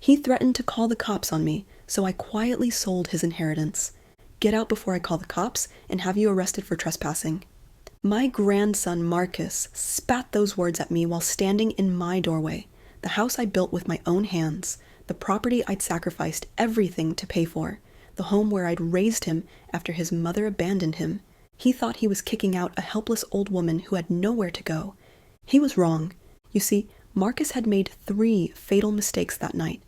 He threatened to call the cops on me, so I quietly sold his inheritance. Get out before I call the cops and have you arrested for trespassing. My grandson Marcus spat those words at me while standing in my doorway, the house I built with my own hands, the property I'd sacrificed everything to pay for, the home where I'd raised him after his mother abandoned him. He thought he was kicking out a helpless old woman who had nowhere to go. He was wrong. You see, Marcus had made 3 fatal mistakes that night.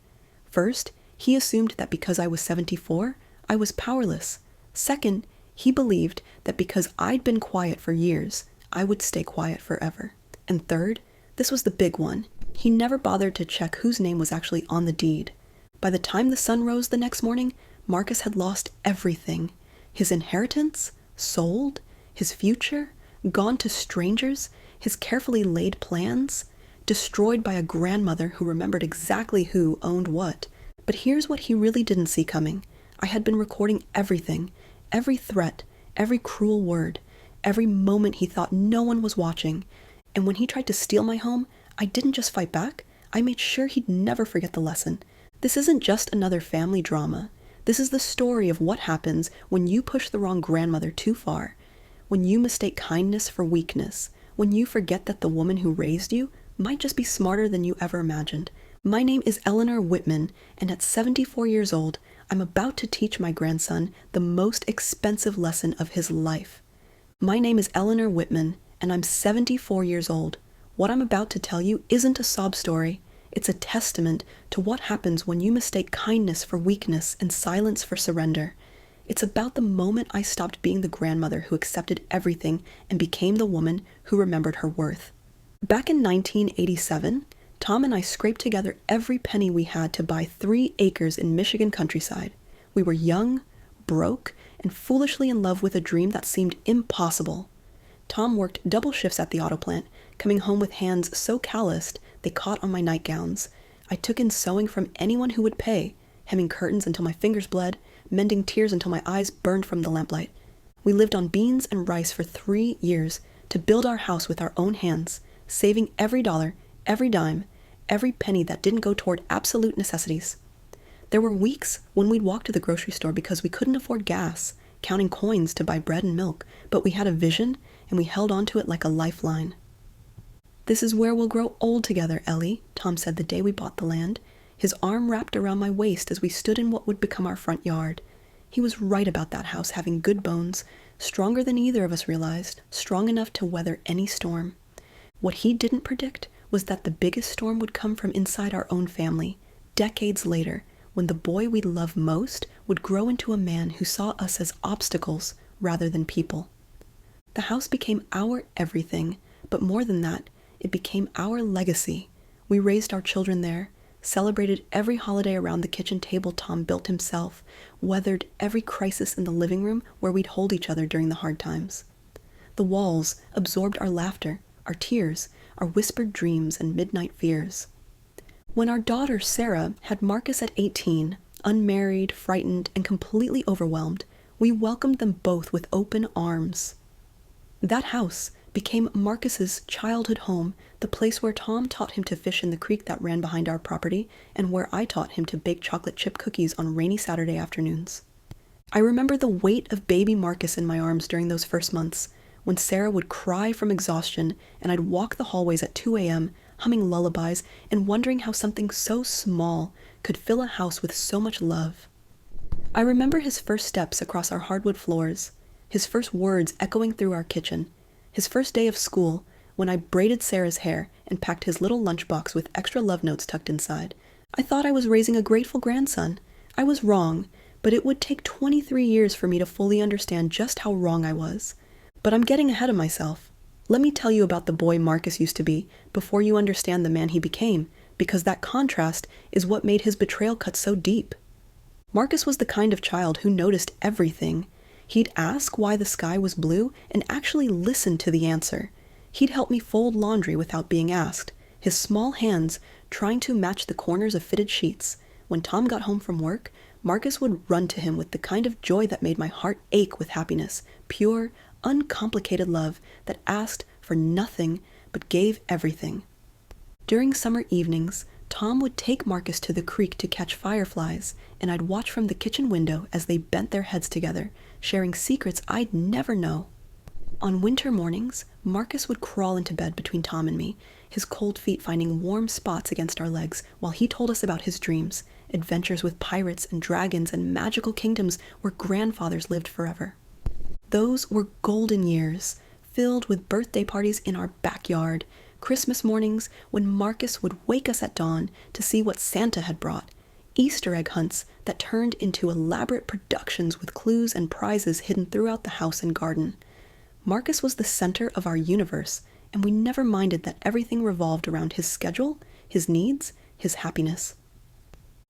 First, he assumed that because I was 74, I was powerless. Second, he believed that because I'd been quiet for years, I would stay quiet forever. And third, this was the big one, he never bothered to check whose name was actually on the deed. By the time the sun rose the next morning, Marcus had lost everything. His inheritance, sold, his future, gone to strangers, his carefully laid plans, destroyed by a grandmother who remembered exactly who owned what. But here's what he really didn't see coming. I had been recording everything, every threat, every cruel word, every moment he thought no one was watching. And when he tried to steal my home, I didn't just fight back, I made sure he'd never forget the lesson. This isn't just another family drama. This is the story of what happens when you push the wrong grandmother too far, when you mistake kindness for weakness, when you forget that the woman who raised you might just be smarter than you ever imagined. My name is Eleanor Whitman, and at 74 years old, I'm about to teach my grandson the most expensive lesson of his life. My name is Eleanor Whitman, and I'm 74 years old. What I'm about to tell you isn't a sob story. It's a testament to what happens when you mistake kindness for weakness and silence for surrender. It's about the moment I stopped being the grandmother who accepted everything and became the woman who remembered her worth. Back in 1987, Tom and I scraped together every penny we had to buy 3 acres in Michigan countryside. We were young, broke, and foolishly in love with a dream that seemed impossible. Tom worked double shifts at the auto plant, coming home with hands so calloused they caught on my nightgowns. I took in sewing from anyone who would pay, hemming curtains until my fingers bled, mending tears until my eyes burned from the lamplight. We lived on beans and rice for 3 years to build our house with our own hands, saving every dollar, every dime, every penny that didn't go toward absolute necessities. There were weeks when we'd walk to the grocery store because we couldn't afford gas, counting coins to buy bread and milk, but we had a vision and we held on to it like a lifeline. "This is where we'll grow old together, Ellie," Tom said the day we bought the land, his arm wrapped around my waist as we stood in what would become our front yard. He was right about that house having good bones, stronger than either of us realized, strong enough to weather any storm. What he didn't predict was that the biggest storm would come from inside our own family, decades later, when the boy we love most would grow into a man who saw us as obstacles rather than people. The house became our everything, but more than that, it became our legacy. We raised our children there, celebrated every holiday around the kitchen table Tom built himself, weathered every crisis in the living room where we'd hold each other during the hard times. The walls absorbed our laughter, our tears, our whispered dreams and midnight fears. When our daughter Sarah had Marcus at 18, unmarried, frightened, and completely overwhelmed, we welcomed them both with open arms. That house became Marcus's childhood home, the place where Tom taught him to fish in the creek that ran behind our property, and where I taught him to bake chocolate chip cookies on rainy Saturday afternoons. I remember the weight of baby Marcus in my arms during those first months, when Sarah would cry from exhaustion and I'd walk the hallways at 2 a.m., humming lullabies and wondering how something so small could fill a house with so much love. I remember his first steps across our hardwood floors, his first words echoing through our kitchen, his first day of school when I braided Sarah's hair and packed his little lunchbox with extra love notes tucked inside. I thought I was raising a grateful grandson. I was wrong, but it would take 23 years for me to fully understand just how wrong I was. But I'm getting ahead of myself. Let me tell you about the boy Marcus used to be before you understand the man he became, because that contrast is what made his betrayal cut so deep. Marcus was the kind of child who noticed everything. He'd ask why the sky was blue and actually listen to the answer. He'd help me fold laundry without being asked, his small hands trying to match the corners of fitted sheets. When Tom got home from work, Marcus would run to him with the kind of joy that made my heart ache with happiness, pure, uncomplicated love that asked for nothing but gave everything. During summer evenings, Tom would take Marcus to the creek to catch fireflies, and I'd watch from the kitchen window as they bent their heads together, sharing secrets I'd never know. On winter mornings, Marcus would crawl into bed between Tom and me, his cold feet finding warm spots against our legs while he told us about his dreams, adventures with pirates and dragons and magical kingdoms where grandfathers lived forever. Those were golden years, filled with birthday parties in our backyard, Christmas mornings when Marcus would wake us at dawn to see what Santa had brought, Easter egg hunts that turned into elaborate productions with clues and prizes hidden throughout the house and garden. Marcus was the center of our universe, and we never minded that everything revolved around his schedule, his needs, his happiness.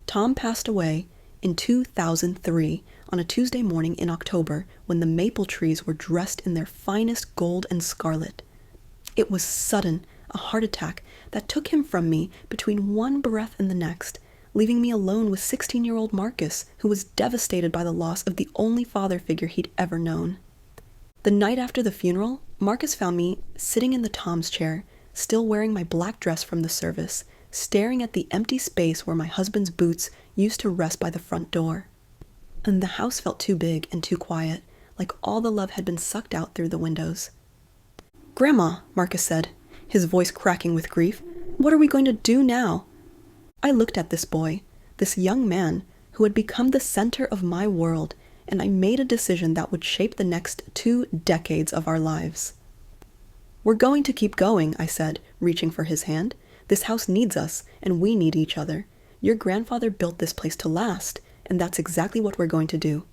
Tom passed away in 2003 on a Tuesday morning in October when the maple trees were dressed in their finest gold and scarlet. It was sudden, a heart attack that took him from me between one breath and the next, leaving me alone with 16-year-old Marcus, who was devastated by the loss of the only father figure he'd ever known. The night after the funeral, Marcus found me sitting in the Tom's chair, still wearing my black dress from the service, staring at the empty space where my husband's boots used to rest by the front door. And the house felt too big and too quiet, like all the love had been sucked out through the windows. "Grandma," Marcus said, his voice cracking with grief, "what are we going to do now?" I looked at this boy, this young man, who had become the center of my world, and I made a decision that would shape the next 2 decades of our lives. "We're going to keep going," I said, reaching for his hand. "This house needs us, and we need each other. Your grandfather built this place to last, and that's exactly what we're going to do."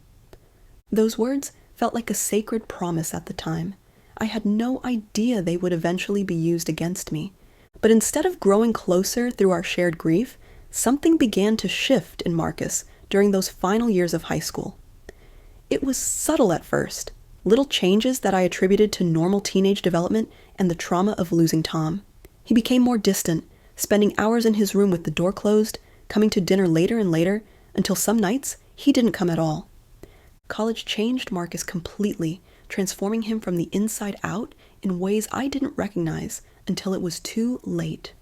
Those words felt like a sacred promise at the time. I had no idea they would eventually be used against me. But instead of growing closer through our shared grief, something began to shift in Marcus during those final years of high school. It was subtle at first, little changes that I attributed to normal teenage development and the trauma of losing Tom. He became more distant, spending hours in his room with the door closed, coming to dinner later and later, until some nights he didn't come at all. College changed Marcus completely, transforming him from the inside out in ways I didn't recognize until it was too late.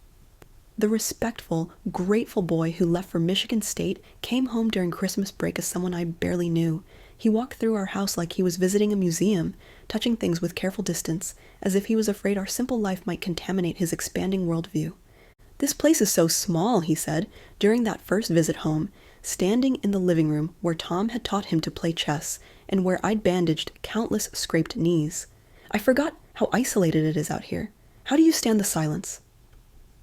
The respectful, grateful boy who left for Michigan State came home during Christmas break as someone I barely knew. He walked through our house like he was visiting a museum, touching things with careful distance, as if he was afraid our simple life might contaminate his expanding worldview. "This place is so small," he said, during that first visit home, standing in the living room where Tom had taught him to play chess and where I'd bandaged countless scraped knees. "I forgot how isolated it is out here. How do you stand the silence?"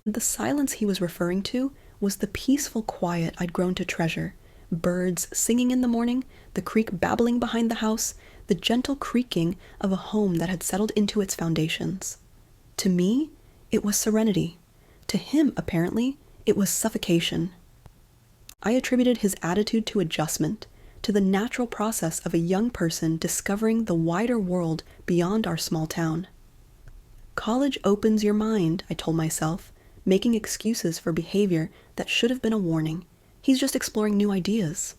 The silence he was referring to was the peaceful quiet I'd grown to treasure. Birds singing in the morning, the creek babbling behind the house, the gentle creaking of a home that had settled into its foundations. To me, it was serenity. To him, apparently, it was suffocation. I attributed his attitude to adjustment, to the natural process of a young person discovering the wider world beyond our small town. College opens your mind, I told myself, making excuses for behavior that should have been a warning. He's just exploring new ideas.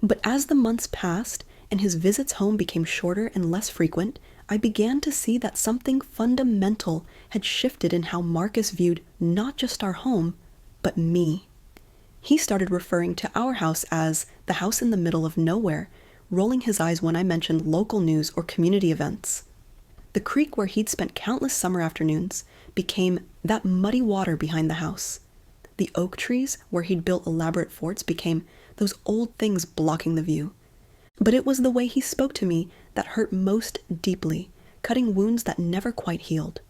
But as the months passed and his visits home became shorter and less frequent, I began to see that something fundamental had shifted in how Marcus viewed not just our home, but me. He started referring to our house as the house in the middle of nowhere, rolling his eyes when I mentioned local news or community events. The creek where he'd spent countless summer afternoons became that muddy water behind the house. The oak trees where he'd built elaborate forts became those old things blocking the view. But it was the way he spoke to me that hurt most deeply, cutting wounds that never quite healed.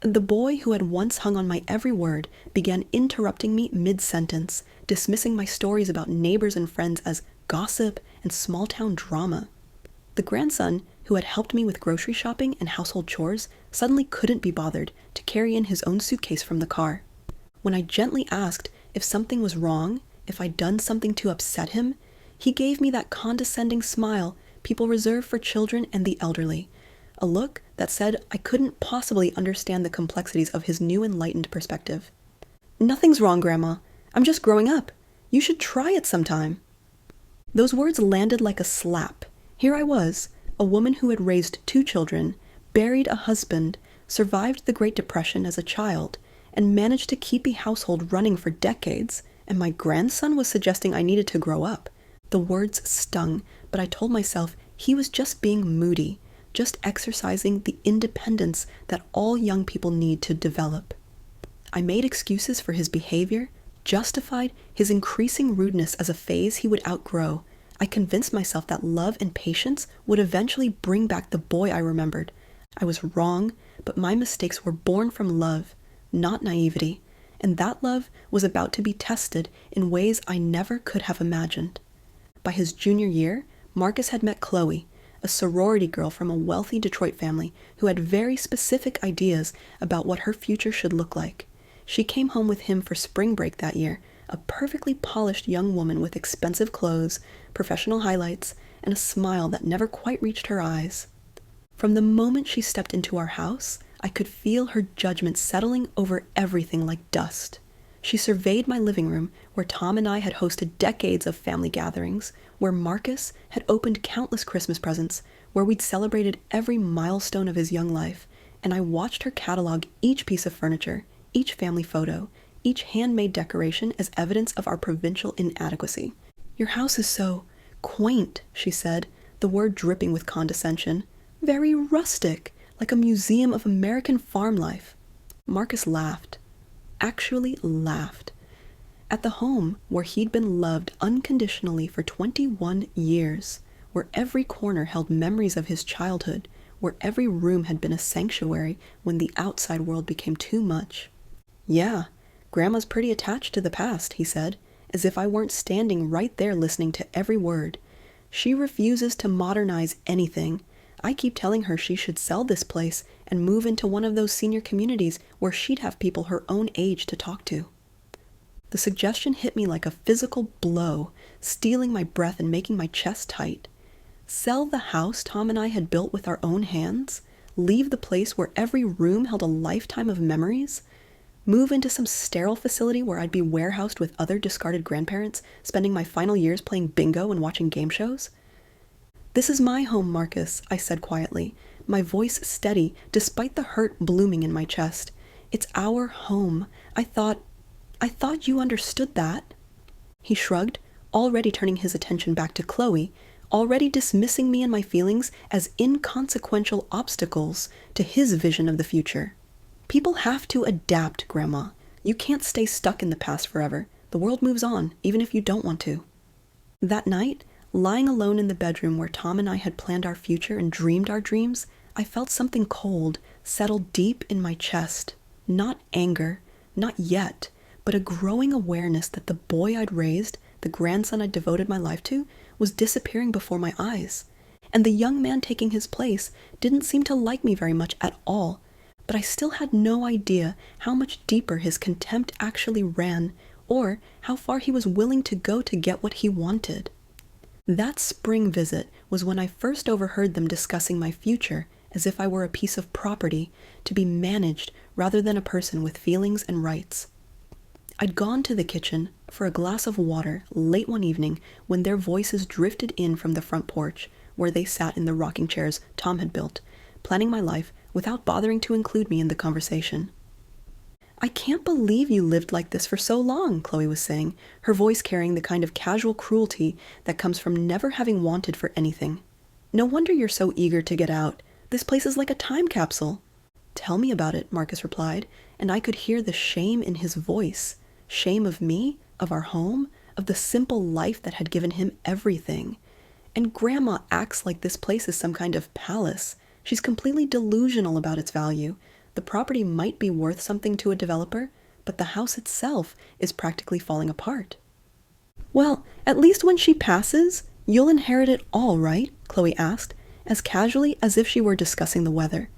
The boy who had once hung on my every word began interrupting me mid-sentence, dismissing my stories about neighbors and friends as gossip and small-town drama. The grandson, who had helped me with grocery shopping and household chores, suddenly couldn't be bothered to carry in his own suitcase from the car. When I gently asked if something was wrong, if I'd done something to upset him, he gave me that condescending smile people reserve for children and the elderly, a look that said I couldn't possibly understand the complexities of his new enlightened perspective. "Nothing's wrong, Grandma. I'm just growing up. You should try it sometime." Those words landed like a slap. Here I was, a woman who had raised 2 children, buried a husband, survived the Great Depression as a child, and managed to keep a household running for decades, and my grandson was suggesting I needed to grow up. The words stung, but I told myself he was just being moody, just exercising the independence that all young people need to develop. I made excuses for his behavior, justified his increasing rudeness as a phase he would outgrow. I convinced myself that love and patience would eventually bring back the boy I remembered. I was wrong, but my mistakes were born from love, not naivety, and that love was about to be tested in ways I never could have imagined. By his junior year, Marcus had met Chloe, a sorority girl from a wealthy Detroit family who had very specific ideas about what her future should look like. She came home with him for spring break that year, a perfectly polished young woman with expensive clothes, professional highlights, and a smile that never quite reached her eyes. From the moment she stepped into our house, I could feel her judgment settling over everything like dust. She surveyed my living room, where Tom and I had hosted decades of family gatherings, where Marcus had opened countless Christmas presents, where we'd celebrated every milestone of his young life, and I watched her catalog each piece of furniture, each family photo, each handmade decoration as evidence of our provincial inadequacy. "Your house is so quaint," she said, the word dripping with condescension. "Very rustic, like a museum of American farm life." Marcus laughed. Actually laughed. At the home where he'd been loved unconditionally for 21 years, where every corner held memories of his childhood, where every room had been a sanctuary when the outside world became too much. "Yeah, Grandma's pretty attached to the past," he said, as if I weren't standing right there listening to every word. "She refuses to modernize anything. I keep telling her she should sell this place and move into one of those senior communities where she'd have people her own age to talk to." The suggestion hit me like a physical blow, stealing my breath and making my chest tight. Sell the house Tom and I had built with our own hands? Leave the place where every room held a lifetime of memories? Move into some sterile facility where I'd be warehoused with other discarded grandparents, spending my final years playing bingo and watching game shows? "This is my home, Marcus," I said quietly, my voice steady despite the hurt blooming in my chest. "It's our home. I thought you understood that." He shrugged, already turning his attention back to Chloe, already dismissing me and my feelings as inconsequential obstacles to his vision of the future. "People have to adapt, Grandma. You can't stay stuck in the past forever. The world moves on, even if you don't want to." That night, lying alone in the bedroom where Tom and I had planned our future and dreamed our dreams, I felt something cold settle deep in my chest. Not anger, not yet, but a growing awareness that the boy I'd raised, the grandson I'd devoted my life to, was disappearing before my eyes. And the young man taking his place didn't seem to like me very much at all, but I still had no idea how much deeper his contempt actually ran, or how far he was willing to go to get what he wanted. That spring visit was when I first overheard them discussing my future as if I were a piece of property to be managed rather than a person with feelings and rights. I'd gone to the kitchen for a glass of water late one evening when their voices drifted in from the front porch, where they sat in the rocking chairs Tom had built, planning my life without bothering to include me in the conversation. "I can't believe you lived like this for so long," Chloe was saying, her voice carrying the kind of casual cruelty that comes from never having wanted for anything. "No wonder you're so eager to get out. This place is like a time capsule." "Tell me about it," Marcus replied, and I could hear the shame in his voice. Shame of me, of our home, of the simple life that had given him everything. And Grandma acts like this place is some kind of palace. She's completely delusional about its value. The property might be worth something to a developer, but the house itself is practically falling apart. "Well, at least when she passes, you'll inherit it all, right?" Chloe asked, as casually as if she were discussing the weather.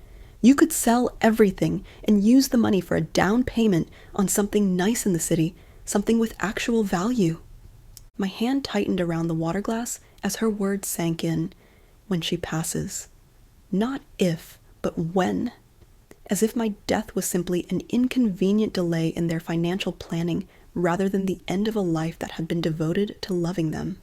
"You could sell everything and use the money for a down payment on something nice in the city, something with actual value." My hand tightened around the water glass as her words sank in. "When she passes." Not if, but when. As if my death was simply an inconvenient delay in their financial planning rather than the end of a life that had been devoted to loving them.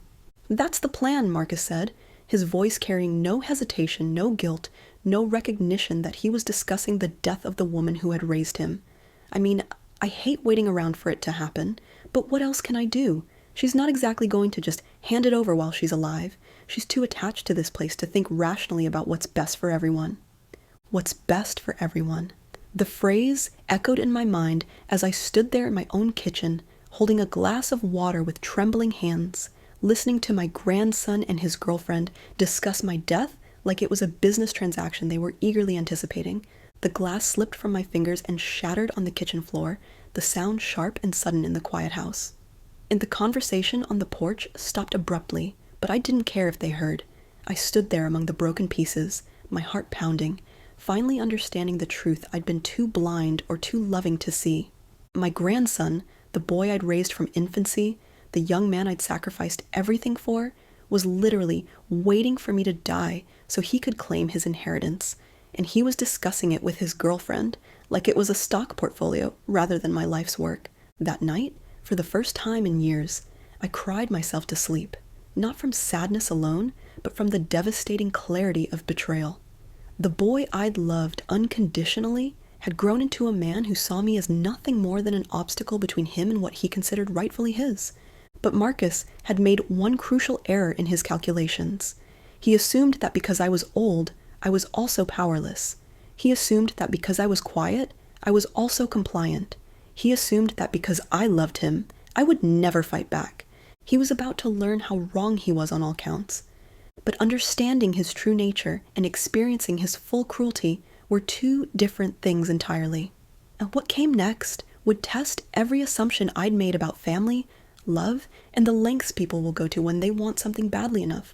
"That's the plan," Marcus said, his voice carrying no hesitation, no guilt, no recognition that he was discussing the death of the woman who had raised him. "I mean, I hate waiting around for it to happen, but what else can I do? She's not exactly going to just hand it over while she's alive. She's too attached to this place to think rationally about what's best for everyone. What's best for everyone. The phrase echoed in my mind as I stood there in my own kitchen, holding a glass of water with trembling hands, listening to my grandson and his girlfriend discuss my death like it was a business transaction they were eagerly anticipating. The glass slipped from my fingers and shattered on the kitchen floor, the sound sharp and sudden in the quiet house. And the conversation on the porch stopped abruptly, but I didn't care if they heard. I stood there among the broken pieces, my heart pounding, finally understanding the truth I'd been too blind or too loving to see. My grandson, the boy I'd raised from infancy, the young man I'd sacrificed everything for, was literally waiting for me to die so he could claim his inheritance, and he was discussing it with his girlfriend like it was a stock portfolio rather than my life's work. That night, for the first time in years, I cried myself to sleep, not from sadness alone, but from the devastating clarity of betrayal. The boy I'd loved unconditionally had grown into a man who saw me as nothing more than an obstacle between him and what he considered rightfully his. But Marcus had made one crucial error in his calculations. He assumed that because I was old, I was also powerless. He assumed that because I was quiet, I was also compliant. He assumed that because I loved him, I would never fight back. He was about to learn how wrong he was on all counts. But understanding his true nature and experiencing his full cruelty were two different things entirely. And what came next would test every assumption I'd made about family, love, and the lengths people will go to when they want something badly enough.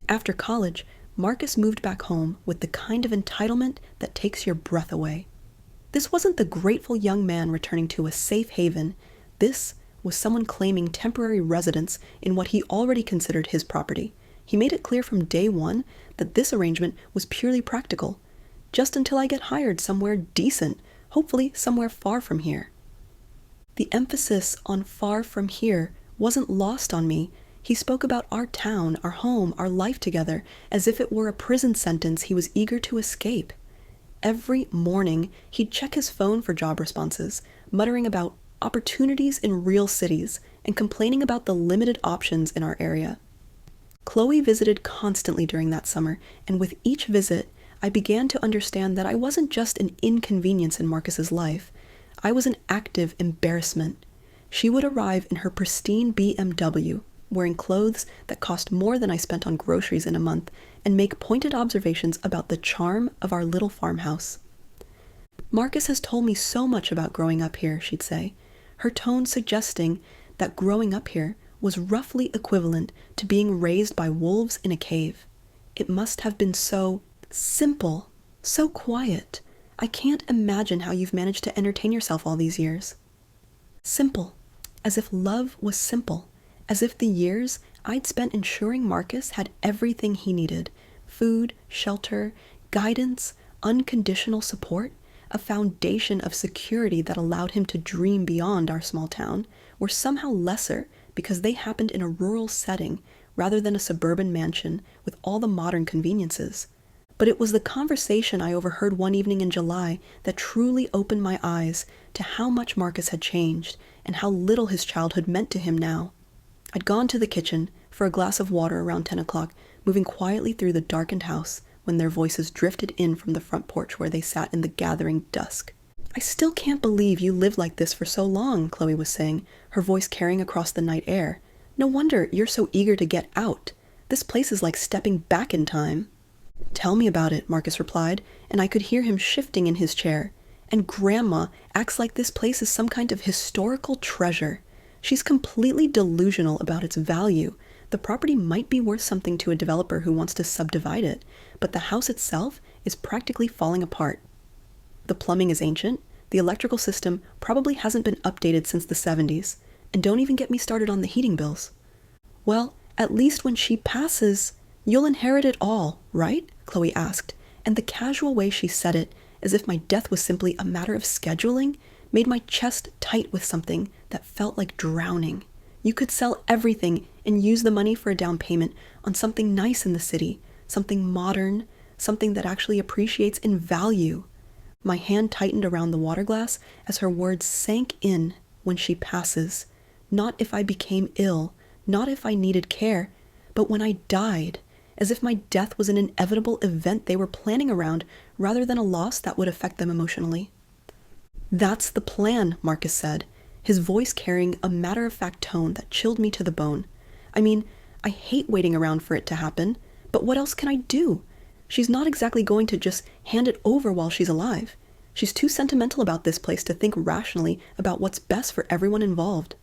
After college, Marcus moved back home with the kind of entitlement that takes your breath away. This wasn't the grateful young man returning to a safe haven. This was someone claiming temporary residence in what he already considered his property. He made it clear from day one that this arrangement was purely practical, just until I get hired somewhere decent, hopefully somewhere far from here. The emphasis on far from here wasn't lost on me. He spoke about our town, our home, our life together, as if it were a prison sentence he was eager to escape. Every morning, he'd check his phone for job responses, muttering about opportunities in real cities and complaining about the limited options in our area. Chloe visited constantly during that summer, and with each visit, I began to understand that I wasn't just an inconvenience in Marcus's life. I was an active embarrassment. She would arrive in her pristine BMW, wearing clothes that cost more than I spent on groceries in a month, and make pointed observations about the charm of our little farmhouse. Marcus has told me so much about growing up here, she'd say, her tone suggesting that growing up here was roughly equivalent to being raised by wolves in a cave. It must have been so simple, so quiet. I can't imagine how you've managed to entertain yourself all these years. Simple, as if love was simple, as if the years I'd spent ensuring Marcus had everything he needed, food, shelter, guidance, unconditional support, a foundation of security that allowed him to dream beyond our small town, were somehow lesser because they happened in a rural setting rather than a suburban mansion with all the modern conveniences. But it was the conversation I overheard one evening in July that truly opened my eyes to how much Marcus had changed and how little his childhood meant to him now. I'd gone to the kitchen for a glass of water around 10 o'clock, moving quietly through the darkened house when their voices drifted in from the front porch where they sat in the gathering dusk. "I still can't believe you lived like this for so long," Chloe was saying, her voice carrying across the night air. "No wonder you're so eager to get out. This place is like stepping back in time." "Tell me about it," Marcus replied, and I could hear him shifting in his chair. "And Grandma acts like this place is some kind of historical treasure. She's completely delusional about its value. The property might be worth something to a developer who wants to subdivide it, but the house itself is practically falling apart. The plumbing is ancient, the electrical system probably hasn't been updated since the 70s, and don't even get me started on the heating bills." "Well, at least when she passes, you'll inherit it all, right?" Chloe asked, and the casual way she said it, as if my death was simply a matter of scheduling, made my chest tight with something that felt like drowning. You could sell everything and use the money for a down payment on something nice in the city, something modern, something that actually appreciates in value. My hand tightened around the water glass as her words sank in. When she passes. Not if I became ill, not if I needed care, but when I died, as if my death was an inevitable event they were planning around rather than a loss that would affect them emotionally. That's the plan, Marcus said, his voice carrying a matter-of-fact tone that chilled me to the bone. I mean, I hate waiting around for it to happen, but what else can I do? She's not exactly going to just hand it over while she's alive. She's too sentimental about this place to think rationally about what's best for everyone involved.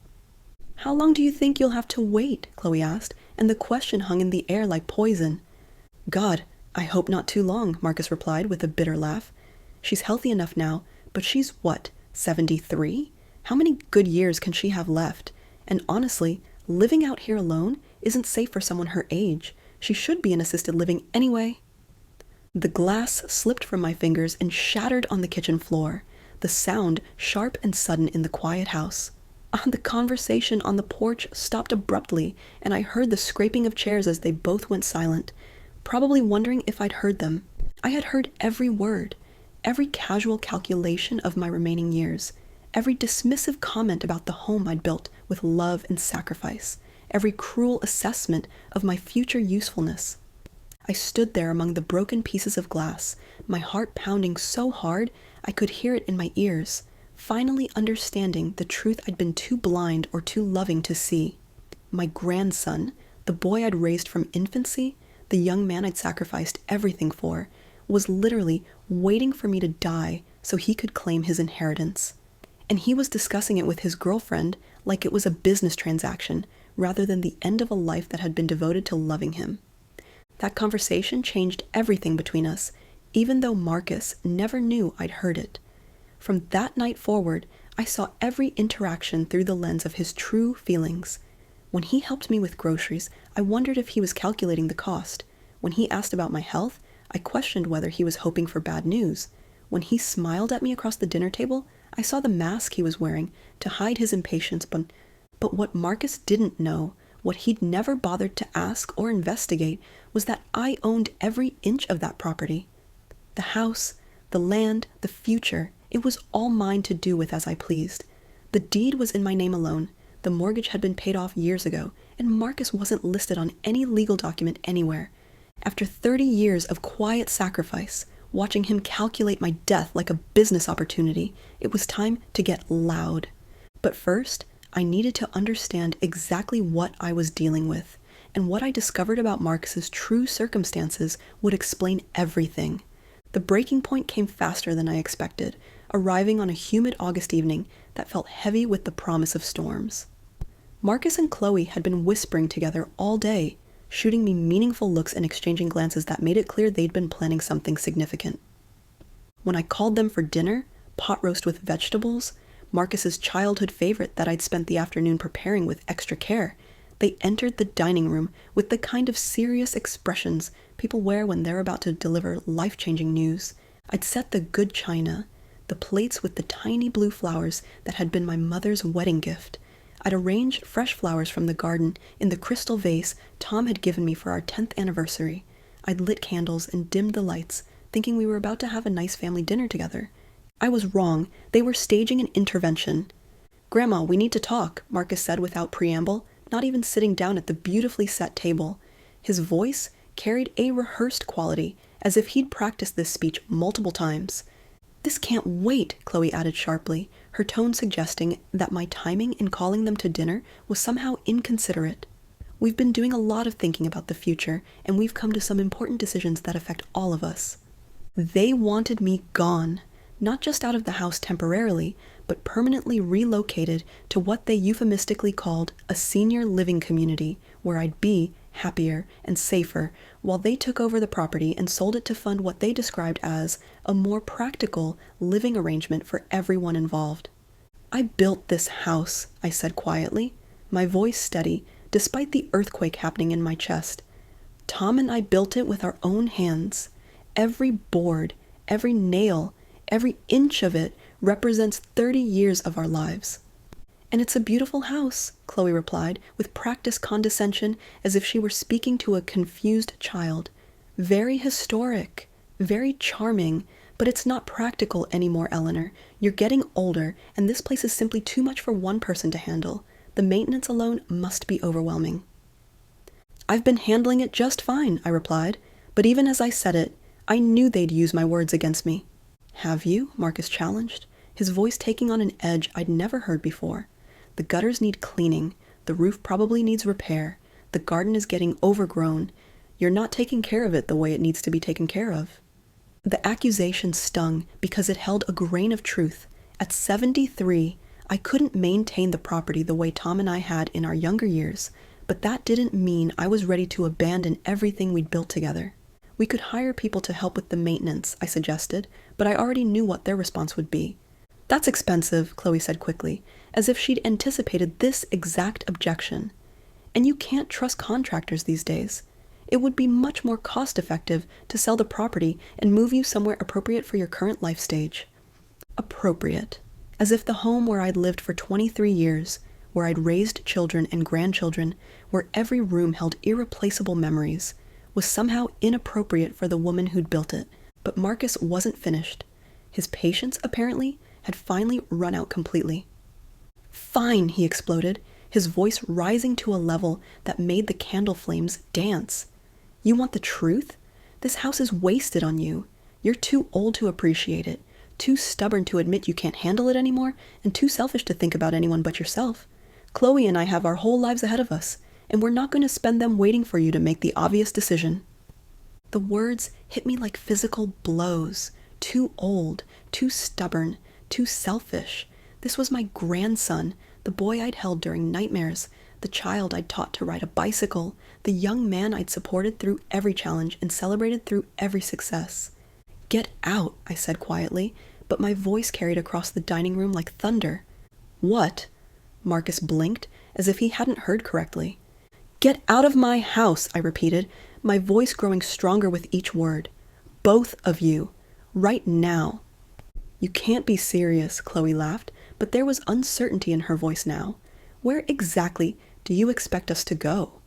How long do you think you'll have to wait? Chloe asked, and the question hung in the air like poison. God, I hope not too long, Marcus replied with a bitter laugh. She's healthy enough now, but she's what, 73? How many good years can she have left? And honestly, living out here alone isn't safe for someone her age. She should be in assisted living anyway. The glass slipped from my fingers and shattered on the kitchen floor, the sound sharp and sudden in the quiet house. The conversation on the porch stopped abruptly, and I heard the scraping of chairs as they both went silent, probably wondering if I'd heard them. I had heard every word, every casual calculation of my remaining years, every dismissive comment about the home I'd built with love and sacrifice, every cruel assessment of my future usefulness. I stood there among the broken pieces of glass, my heart pounding so hard I could hear it in my ears, finally understanding the truth I'd been too blind or too loving to see. My grandson, the boy I'd raised from infancy, the young man I'd sacrificed everything for, was literally waiting for me to die so he could claim his inheritance. And he was discussing it with his girlfriend like it was a business transaction rather than the end of a life that had been devoted to loving him. That conversation changed everything between us, even though Marcus never knew I'd heard it. From that night forward, I saw every interaction through the lens of his true feelings. When he helped me with groceries, I wondered if he was calculating the cost. When he asked about my health, I questioned whether he was hoping for bad news. When he smiled at me across the dinner table, I saw the mask he was wearing to hide his impatience, but what Marcus didn't know, what he'd never bothered to ask or investigate, was that I owned every inch of that property. The house, the land, the future, it was all mine to do with as I pleased. The deed was in my name alone, the mortgage had been paid off years ago, and Marcus wasn't listed on any legal document anywhere. After 30 years of quiet sacrifice, watching him calculate my death like a business opportunity, it was time to get loud. But first, I needed to understand exactly what I was dealing with, and what I discovered about Marcus's true circumstances would explain everything. The breaking point came faster than I expected, arriving on a humid August evening that felt heavy with the promise of storms. Marcus and Chloe had been whispering together all day, shooting me meaningful looks and exchanging glances that made it clear they'd been planning something significant. When I called them for dinner, pot roast with vegetables, Marcus's childhood favorite that I'd spent the afternoon preparing with extra care, they entered the dining room with the kind of serious expressions people wear when they're about to deliver life-changing news. I'd set the good china, the plates with the tiny blue flowers that had been my mother's wedding gift. I'd arranged fresh flowers from the garden in the crystal vase Tom had given me for our 10th anniversary. I'd lit candles and dimmed the lights, thinking we were about to have a nice family dinner together. I was wrong. They were staging an intervention. "Grandma, we need to talk," Marcus said without preamble, not even sitting down at the beautifully set table. His voice carried a rehearsed quality, as if he'd practiced this speech multiple times. "This can't wait," Chloe added sharply, her tone suggesting that my timing in calling them to dinner was somehow inconsiderate. "We've been doing a lot of thinking about the future, and we've come to some important decisions that affect all of us." They wanted me gone, not just out of the house temporarily, but permanently relocated to what they euphemistically called a senior living community, where I'd be happier and safer, while they took over the property and sold it to fund what they described as a more practical living arrangement for everyone involved. "I built this house," I said quietly, my voice steady, despite the earthquake happening in my chest. "Tom and I built it with our own hands. Every board, every nail, every inch of it represents 30 years of our lives." "And it's a beautiful house," Chloe replied, with practiced condescension as if she were speaking to a confused child. "Very historic, very charming, But it's not practical anymore, Eleanor. You're getting older, and this place is simply too much for one person to handle. The maintenance alone must be overwhelming. I've been handling it just fine, I replied, but even as I said it, I knew they'd use my words against me. Have you? Marcus challenged, his voice taking on an edge I'd never heard before. The gutters need cleaning, the roof probably needs repair, the garden is getting overgrown. You're not taking care of it the way it needs to be taken care of. The accusation stung because it held a grain of truth. At 73, I couldn't maintain the property the way Tom and I had in our younger years, but that didn't mean I was ready to abandon everything we'd built together. We could hire people to help with the maintenance, I suggested, but I already knew what their response would be. That's expensive, Chloe said quickly, as if she'd anticipated this exact objection. And you can't trust contractors these days. It would be much more cost-effective to sell the property and move you somewhere appropriate for your current life stage. Appropriate. As if the home where I'd lived for 23 years, where I'd raised children and grandchildren, where every room held irreplaceable memories, was somehow inappropriate for the woman who'd built it. But Marcus wasn't finished. His patience, apparently, had finally run out completely. Fine, he exploded, his voice rising to a level that made the candle flames dance. You want the truth? This house is wasted on you. You're too old to appreciate it, too stubborn to admit you can't handle it anymore, and too selfish to think about anyone but yourself. Chloe and I have our whole lives ahead of us, and we're not going to spend them waiting for you to make the obvious decision. The words hit me like physical blows. Too old, too stubborn, too selfish. This was my grandson, the boy I'd held during nightmares, the child I'd taught to ride a bicycle, the young man I'd supported through every challenge and celebrated through every success. Get out, I said quietly, but my voice carried across the dining room like thunder. What? Marcus blinked, as if he hadn't heard correctly. Get out of my house, I repeated, my voice growing stronger with each word. Both of you. Right now. You can't be serious, Chloe laughed, but there was uncertainty in her voice now. Where exactly do you expect us to go?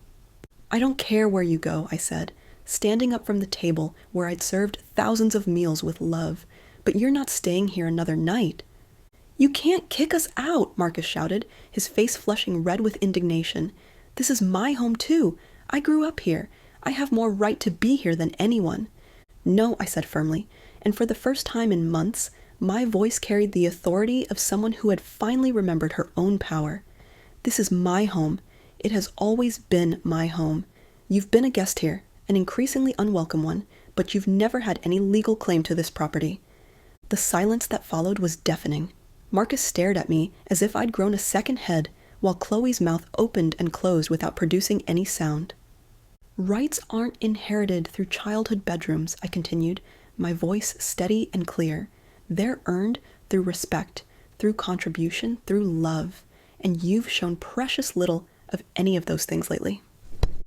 I don't care where you go, I said, standing up from the table where I'd served thousands of meals with love, but you're not staying here another night. You can't kick us out, Marcus shouted, his face flushing red with indignation. This is my home too. I grew up here. I have more right to be here than anyone. No, I said firmly, and for the first time in months, my voice carried the authority of someone who had finally remembered her own power. This is my home. It has always been my home. You've been a guest here, an increasingly unwelcome one, but you've never had any legal claim to this property. The silence that followed was deafening. Marcus stared at me as if I'd grown a second head, while Chloe's mouth opened and closed without producing any sound. Rights aren't inherited through childhood bedrooms, I continued, my voice steady and clear. They're earned through respect, through contribution, through love, and you've shown precious little of any of those things lately.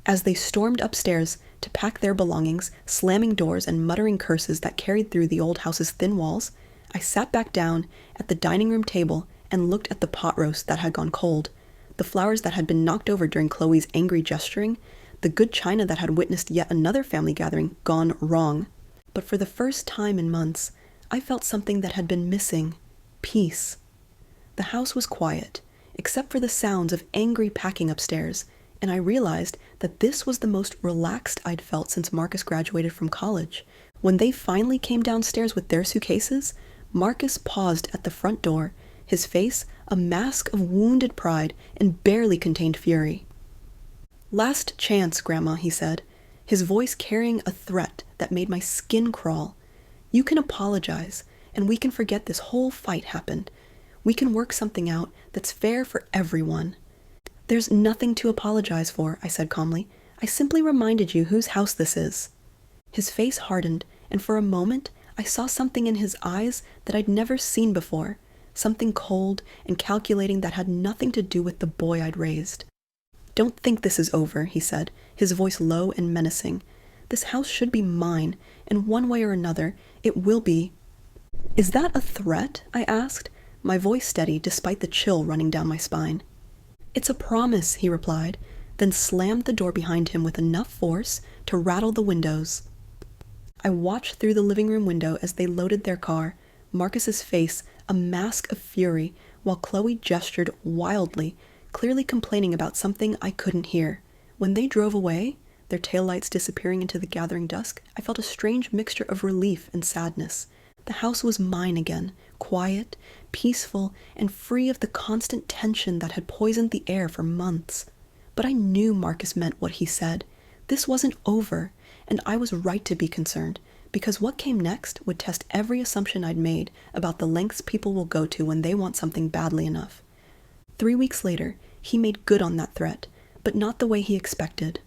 As they stormed upstairs to pack their belongings, slamming doors and muttering curses that carried through the old house's thin walls, I sat back down at the dining room table and looked at the pot roast that had gone cold, the flowers that had been knocked over during Chloe's angry gesturing, the good china that had witnessed yet another family gathering gone wrong. But for the first time in months, I felt something that had been missing: peace. The house was quiet, except for the sounds of angry packing upstairs, and I realized that this was the most relaxed I'd felt since Marcus graduated from college. When they finally came downstairs with their suitcases, Marcus paused at the front door, his face a mask of wounded pride and barely contained fury. "Last chance, Grandma," he said, his voice carrying a threat that made my skin crawl. "You can apologize, and we can forget this whole fight happened. We can work something out that's fair for everyone." "There's nothing to apologize for," I said calmly. "I simply reminded you whose house this is." His face hardened, and for a moment I saw something in his eyes that I'd never seen before, something cold and calculating that had nothing to do with the boy I'd raised. "Don't think this is over," he said, his voice low and menacing. "This house should be mine, and one way or another, it will be." "Is that a threat?" I asked, my voice steady despite the chill running down my spine. "It's a promise," he replied, then slammed the door behind him with enough force to rattle the windows. I watched through the living room window as they loaded their car, Marcus's face a mask of fury, while Chloe gestured wildly, clearly complaining about something I couldn't hear. When they drove away, their taillights disappearing into the gathering dusk, I felt a strange mixture of relief and sadness. The house was mine again, quiet, peaceful, and free of the constant tension that had poisoned the air for months. But I knew Marcus meant what he said. This wasn't over, and I was right to be concerned, because what came next would test every assumption I'd made about the lengths people will go to when they want something badly enough. 3 weeks later, he made good on that threat, but not the way he expected.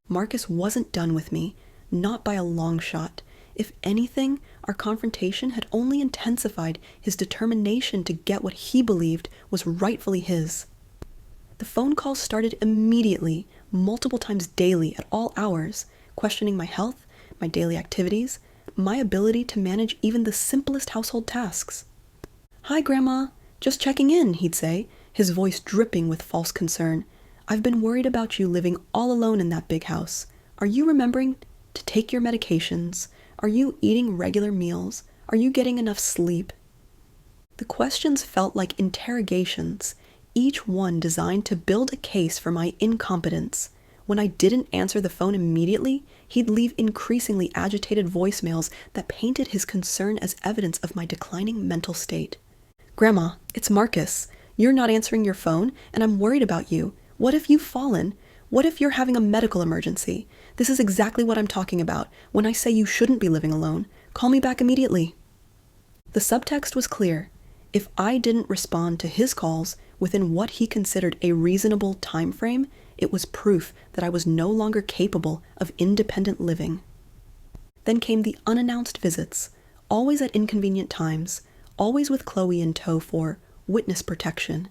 Marcus wasn't done with me, not by a long shot. If anything, our confrontation had only intensified his determination to get what he believed was rightfully his. The phone calls started immediately, multiple times daily at all hours, questioning my health, my daily activities, my ability to manage even the simplest household tasks. "Hi, Grandma. Just checking in," he'd say, his voice dripping with false concern. "I've been worried about you living all alone in that big house. Are you remembering to take your medications? Are you eating regular meals? Are you getting enough sleep?" The questions felt like interrogations, each one designed to build a case for my incompetence. When I didn't answer the phone immediately, he'd leave increasingly agitated voicemails that painted his concern as evidence of my declining mental state. "Grandma, it's Marcus. You're not answering your phone, and I'm worried about you. What if you've fallen? What if you're having a medical emergency? This is exactly what I'm talking about when I say you shouldn't be living alone. Call me back immediately." The subtext was clear. If I didn't respond to his calls within what he considered a reasonable time frame, it was proof that I was no longer capable of independent living. Then came the unannounced visits, always at inconvenient times, always with Chloe in tow for witness protection.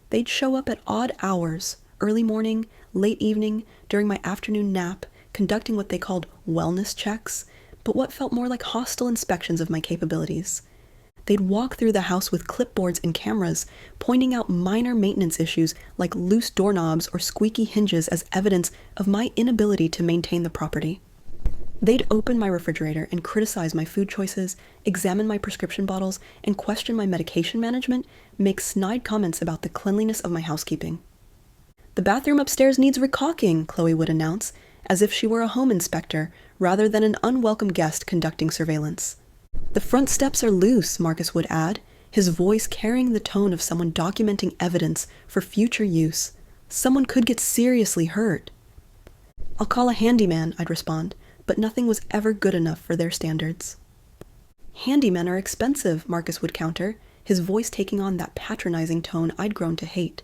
They'd show up at odd hours, early morning, late evening, during my afternoon nap, conducting what they called wellness checks, but what felt more like hostile inspections of my capabilities. They'd walk through the house with clipboards and cameras, pointing out minor maintenance issues like loose doorknobs or squeaky hinges as evidence of my inability to maintain the property. They'd open my refrigerator and criticize my food choices, examine my prescription bottles, and question my medication management, make snide comments about the cleanliness of my housekeeping. "The bathroom upstairs needs recaulking," Chloe would announce, as if she were a home inspector rather than an unwelcome guest conducting surveillance. "The front steps are loose," Marcus would add, his voice carrying the tone of someone documenting evidence for future use. "Someone could get seriously hurt." "I'll call a handyman," I'd respond, but nothing was ever good enough for their standards. "Handymen are expensive," Marcus would counter, his voice taking on that patronizing tone I'd grown to hate.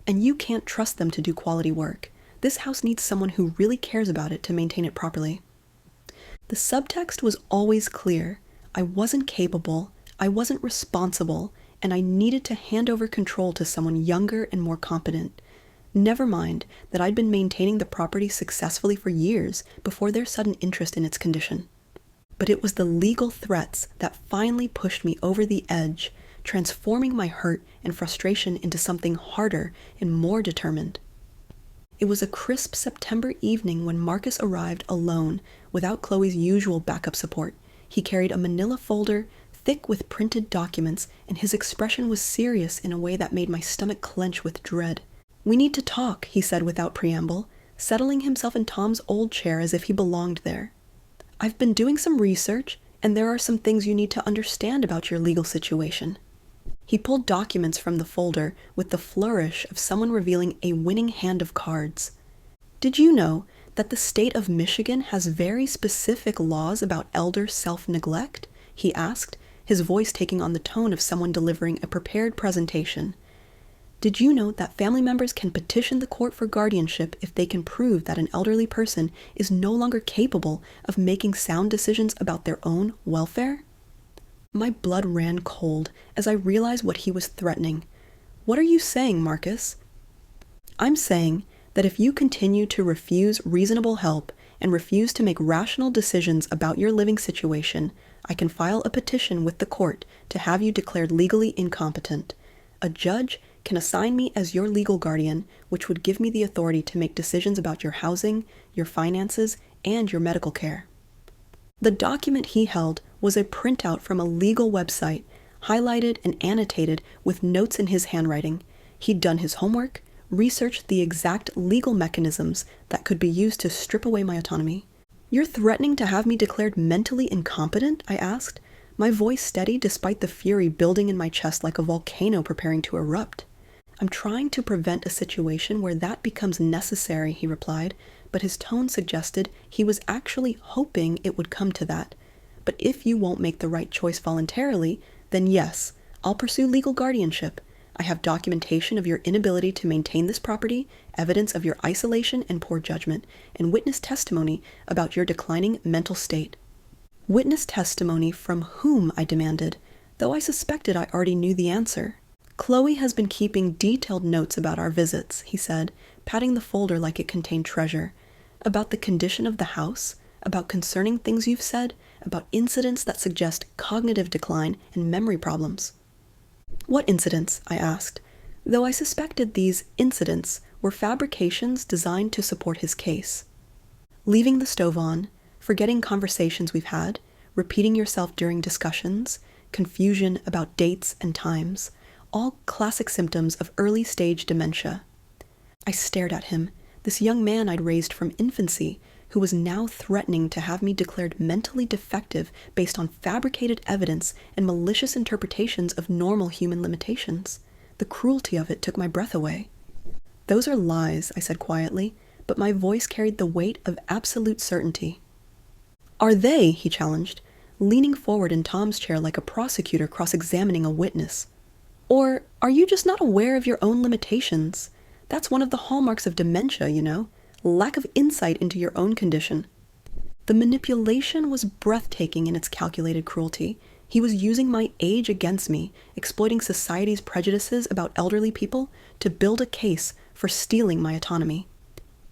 "And you can't trust them to do quality work. This house needs someone who really cares about it to maintain it properly." The subtext was always clear. I wasn't capable, I wasn't responsible, and I needed to hand over control to someone younger and more competent. Never mind that I'd been maintaining the property successfully for years before their sudden interest in its condition. But it was the legal threats that finally pushed me over the edge, transforming my hurt and frustration into something harder and more determined. It was a crisp September evening when Marcus arrived alone, without Chloe's usual backup support. He carried a manila folder, thick with printed documents, and his expression was serious in a way that made my stomach clench with dread. "We need to talk," he said without preamble, settling himself in Tom's old chair as if he belonged there. "I've been doing some research, and there are some things you need to understand about your legal situation." He pulled documents from the folder with the flourish of someone revealing a winning hand of cards. "Did you know that the state of Michigan has very specific laws about elder self-neglect?" he asked, his voice taking on the tone of someone delivering a prepared presentation. "Did you know that family members can petition the court for guardianship if they can prove that an elderly person is no longer capable of making sound decisions about their own welfare?" My blood ran cold as I realized what he was threatening. "What are you saying, Marcus?" "I'm saying that if you continue to refuse reasonable help and refuse to make rational decisions about your living situation, I can file a petition with the court to have you declared legally incompetent. A judge can assign me as your legal guardian, which would give me the authority to make decisions about your housing, your finances, and your medical care." The document he held was a printout from a legal website, highlighted and annotated with notes in his handwriting. He'd done his homework, researched the exact legal mechanisms that could be used to strip away my autonomy. "You're threatening to have me declared mentally incompetent?" I asked, my voice steady despite the fury building in my chest like a volcano preparing to erupt. "I'm trying to prevent a situation where that becomes necessary," he replied, but his tone suggested he was actually hoping it would come to that. "But if you won't make the right choice voluntarily, then yes, I'll pursue legal guardianship. I have documentation of your inability to maintain this property, evidence of your isolation and poor judgment, and witness testimony about your declining mental state." "Witness testimony from whom?" I demanded, though I suspected I already knew the answer. "Chloe has been keeping detailed notes about our visits," he said, patting the folder like it contained treasure. "About the condition of the house, about concerning things you've said, about incidents that suggest cognitive decline and memory problems." "What incidents?" I asked, though I suspected these incidents were fabrications designed to support his case. "Leaving the stove on, forgetting conversations we've had, repeating yourself during discussions, confusion about dates and times, all classic symptoms of early-stage dementia." I stared at him, this young man I'd raised from infancy, who was now threatening to have me declared mentally defective based on fabricated evidence and malicious interpretations of normal human limitations. The cruelty of it took my breath away. "Those are lies," I said quietly, but my voice carried the weight of absolute certainty. "Are they?" he challenged, leaning forward in Tom's chair like a prosecutor cross-examining a witness. "Or are you just not aware of your own limitations? That's one of the hallmarks of dementia, you know. Lack of insight into your own condition." The manipulation was breathtaking in its calculated cruelty. He was using my age against me, exploiting society's prejudices about elderly people to build a case for stealing my autonomy.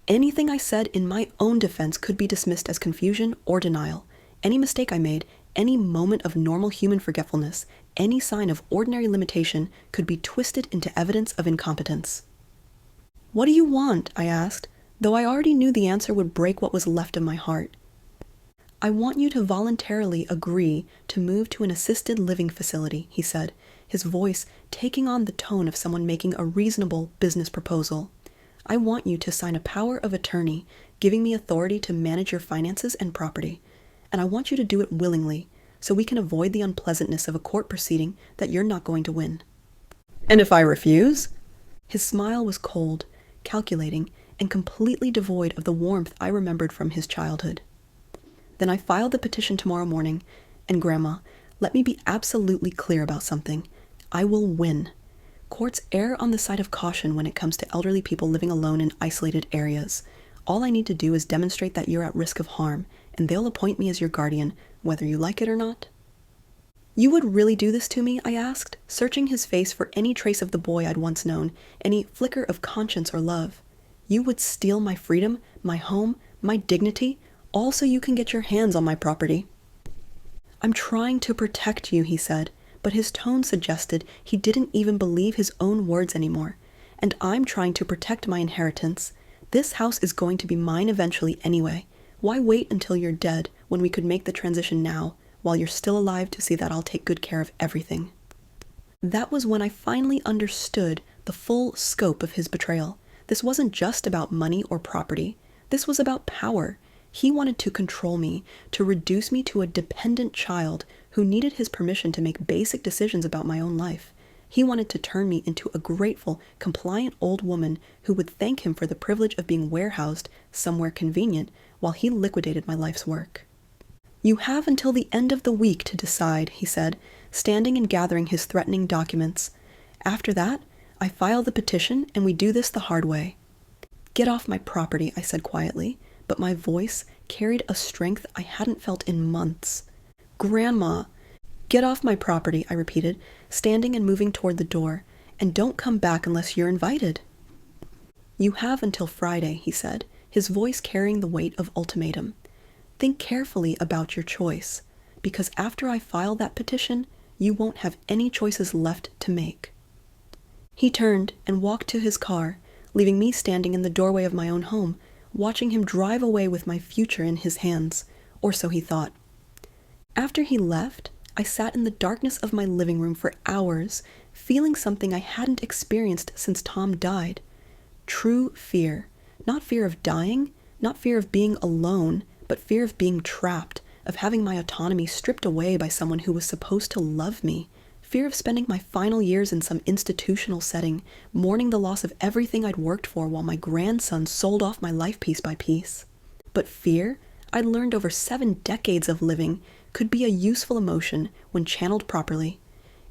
Anything I said in my own defense could be dismissed as confusion or denial. Any mistake I made, any moment of normal human forgetfulness, any sign of ordinary limitation could be twisted into evidence of incompetence. "What do you want?" I asked, though I already knew the answer would break what was left of my heart. "I want you to voluntarily agree to move to an assisted living facility," he said, his voice taking on the tone of someone making a reasonable business proposal. "I want you to sign a power of attorney, giving me authority to manage your finances and property. And I want you to do it willingly, so we can avoid the unpleasantness of a court proceeding that you're not going to win." "And if I refuse?" His smile was cold, calculating, and completely devoid of the warmth I remembered from his childhood. "Then I file the petition tomorrow morning, and Grandma, let me be absolutely clear about something. I will win. Courts err on the side of caution when it comes to elderly people living alone in isolated areas. All I need to do is demonstrate that you're at risk of harm, and they'll appoint me as your guardian, whether you like it or not." "You would really do this to me?" I asked, searching his face for any trace of the boy I'd once known, any flicker of conscience or love. "You would steal my freedom, my home, my dignity, all so you can get your hands on my property?" "I'm trying to protect you," he said, but his tone suggested he didn't even believe his own words anymore. "And I'm trying to protect my inheritance. This house is going to be mine eventually anyway. Why wait until you're dead when we could make the transition now, while you're still alive to see that I'll take good care of everything?" That was when I finally understood the full scope of his betrayal. This wasn't just about money or property. This was about power. He wanted to control me, to reduce me to a dependent child who needed his permission to make basic decisions about my own life. He wanted to turn me into a grateful, compliant old woman who would thank him for the privilege of being warehoused somewhere convenient while he liquidated my life's work. "You have until the end of the week to decide," he said, standing and gathering his threatening documents. "After that, I file the petition and we do this the hard way." "Get off my property," I said quietly, but my voice carried a strength I hadn't felt in months. "Grandma!" "Get off my property," I repeated, standing and moving toward the door, "and don't come back unless you're invited." "You have until Friday," he said, his voice carrying the weight of ultimatum. "Think carefully about your choice, because after I file that petition, you won't have any choices left to make." He turned and walked to his car, leaving me standing in the doorway of my own home, watching him drive away with my future in his hands, or so he thought. After he left, I sat in the darkness of my living room for hours, feeling something I hadn't experienced since Tom died. True fear. Not fear of dying, not fear of being alone, but fear of being trapped, of having my autonomy stripped away by someone who was supposed to love me. Fear of spending my final years in some institutional setting, mourning the loss of everything I'd worked for while my grandson sold off my life piece by piece. But fear, I'd learned over 7 decades of living, could be a useful emotion when channeled properly.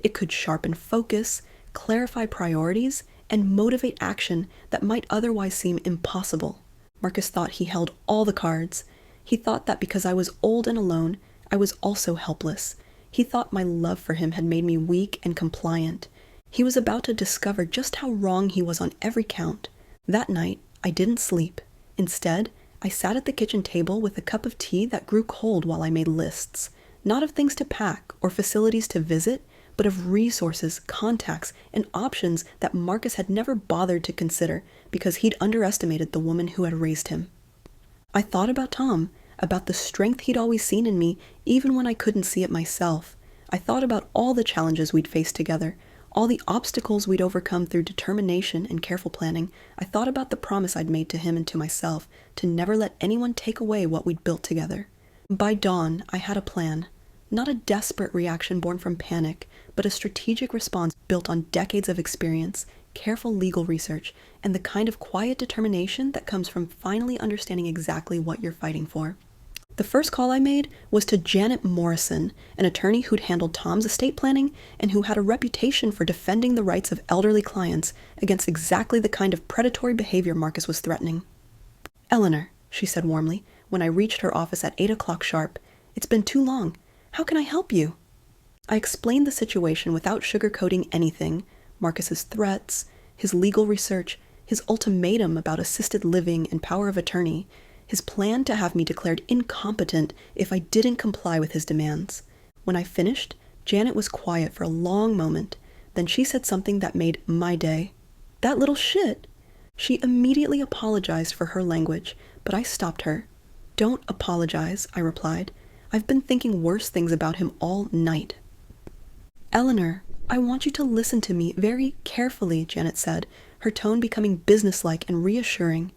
It could sharpen focus, clarify priorities, and motivate action that might otherwise seem impossible. Marcus thought he held all the cards. He thought that because I was old and alone, I was also helpless. He thought my love for him had made me weak and compliant. He was about to discover just how wrong he was on every count. That night, I didn't sleep. Instead, I sat at the kitchen table with a cup of tea that grew cold while I made lists. Not of things to pack or facilities to visit, but of resources, contacts, and options that Marcus had never bothered to consider because he'd underestimated the woman who had raised him. I thought about Tom, about the strength he'd always seen in me, even when I couldn't see it myself. I thought about all the challenges we'd faced together, all the obstacles we'd overcome through determination and careful planning. I thought about the promise I'd made to him and to myself to never let anyone take away what we'd built together. By dawn, I had a plan. Not a desperate reaction born from panic, but a strategic response built on decades of experience, careful legal research, and the kind of quiet determination that comes from finally understanding exactly what you're fighting for. The first call I made was to Janet Morrison, an attorney who'd handled Tom's estate planning and who had a reputation for defending the rights of elderly clients against exactly the kind of predatory behavior Marcus was threatening. "Eleanor," she said warmly, when I reached her office at 8 o'clock sharp, "it's been too long. How can I help you?" I explained the situation without sugarcoating anything: Marcus's threats, his legal research, his ultimatum about assisted living and power of attorney, his plan to have me declared incompetent if I didn't comply with his demands. When I finished, Janet was quiet for a long moment. Then she said something that made my day. "That little shit!" She immediately apologized for her language, but I stopped her. "Don't apologize," I replied. "I've been thinking worse things about him all night." "Eleanor, I want you to listen to me very carefully," Janet said, her tone becoming businesslike and reassuring.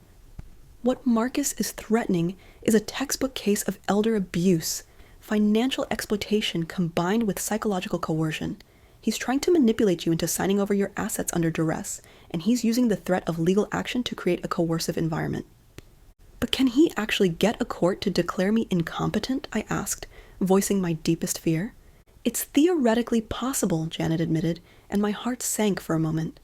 "What Marcus is threatening is a textbook case of elder abuse, financial exploitation combined with psychological coercion. He's trying to manipulate you into signing over your assets under duress, and he's using the threat of legal action to create a coercive environment." "But can he actually get a court to declare me incompetent?" I asked, voicing my deepest fear. "It's theoretically possible," Janet admitted, and my heart sank for a moment.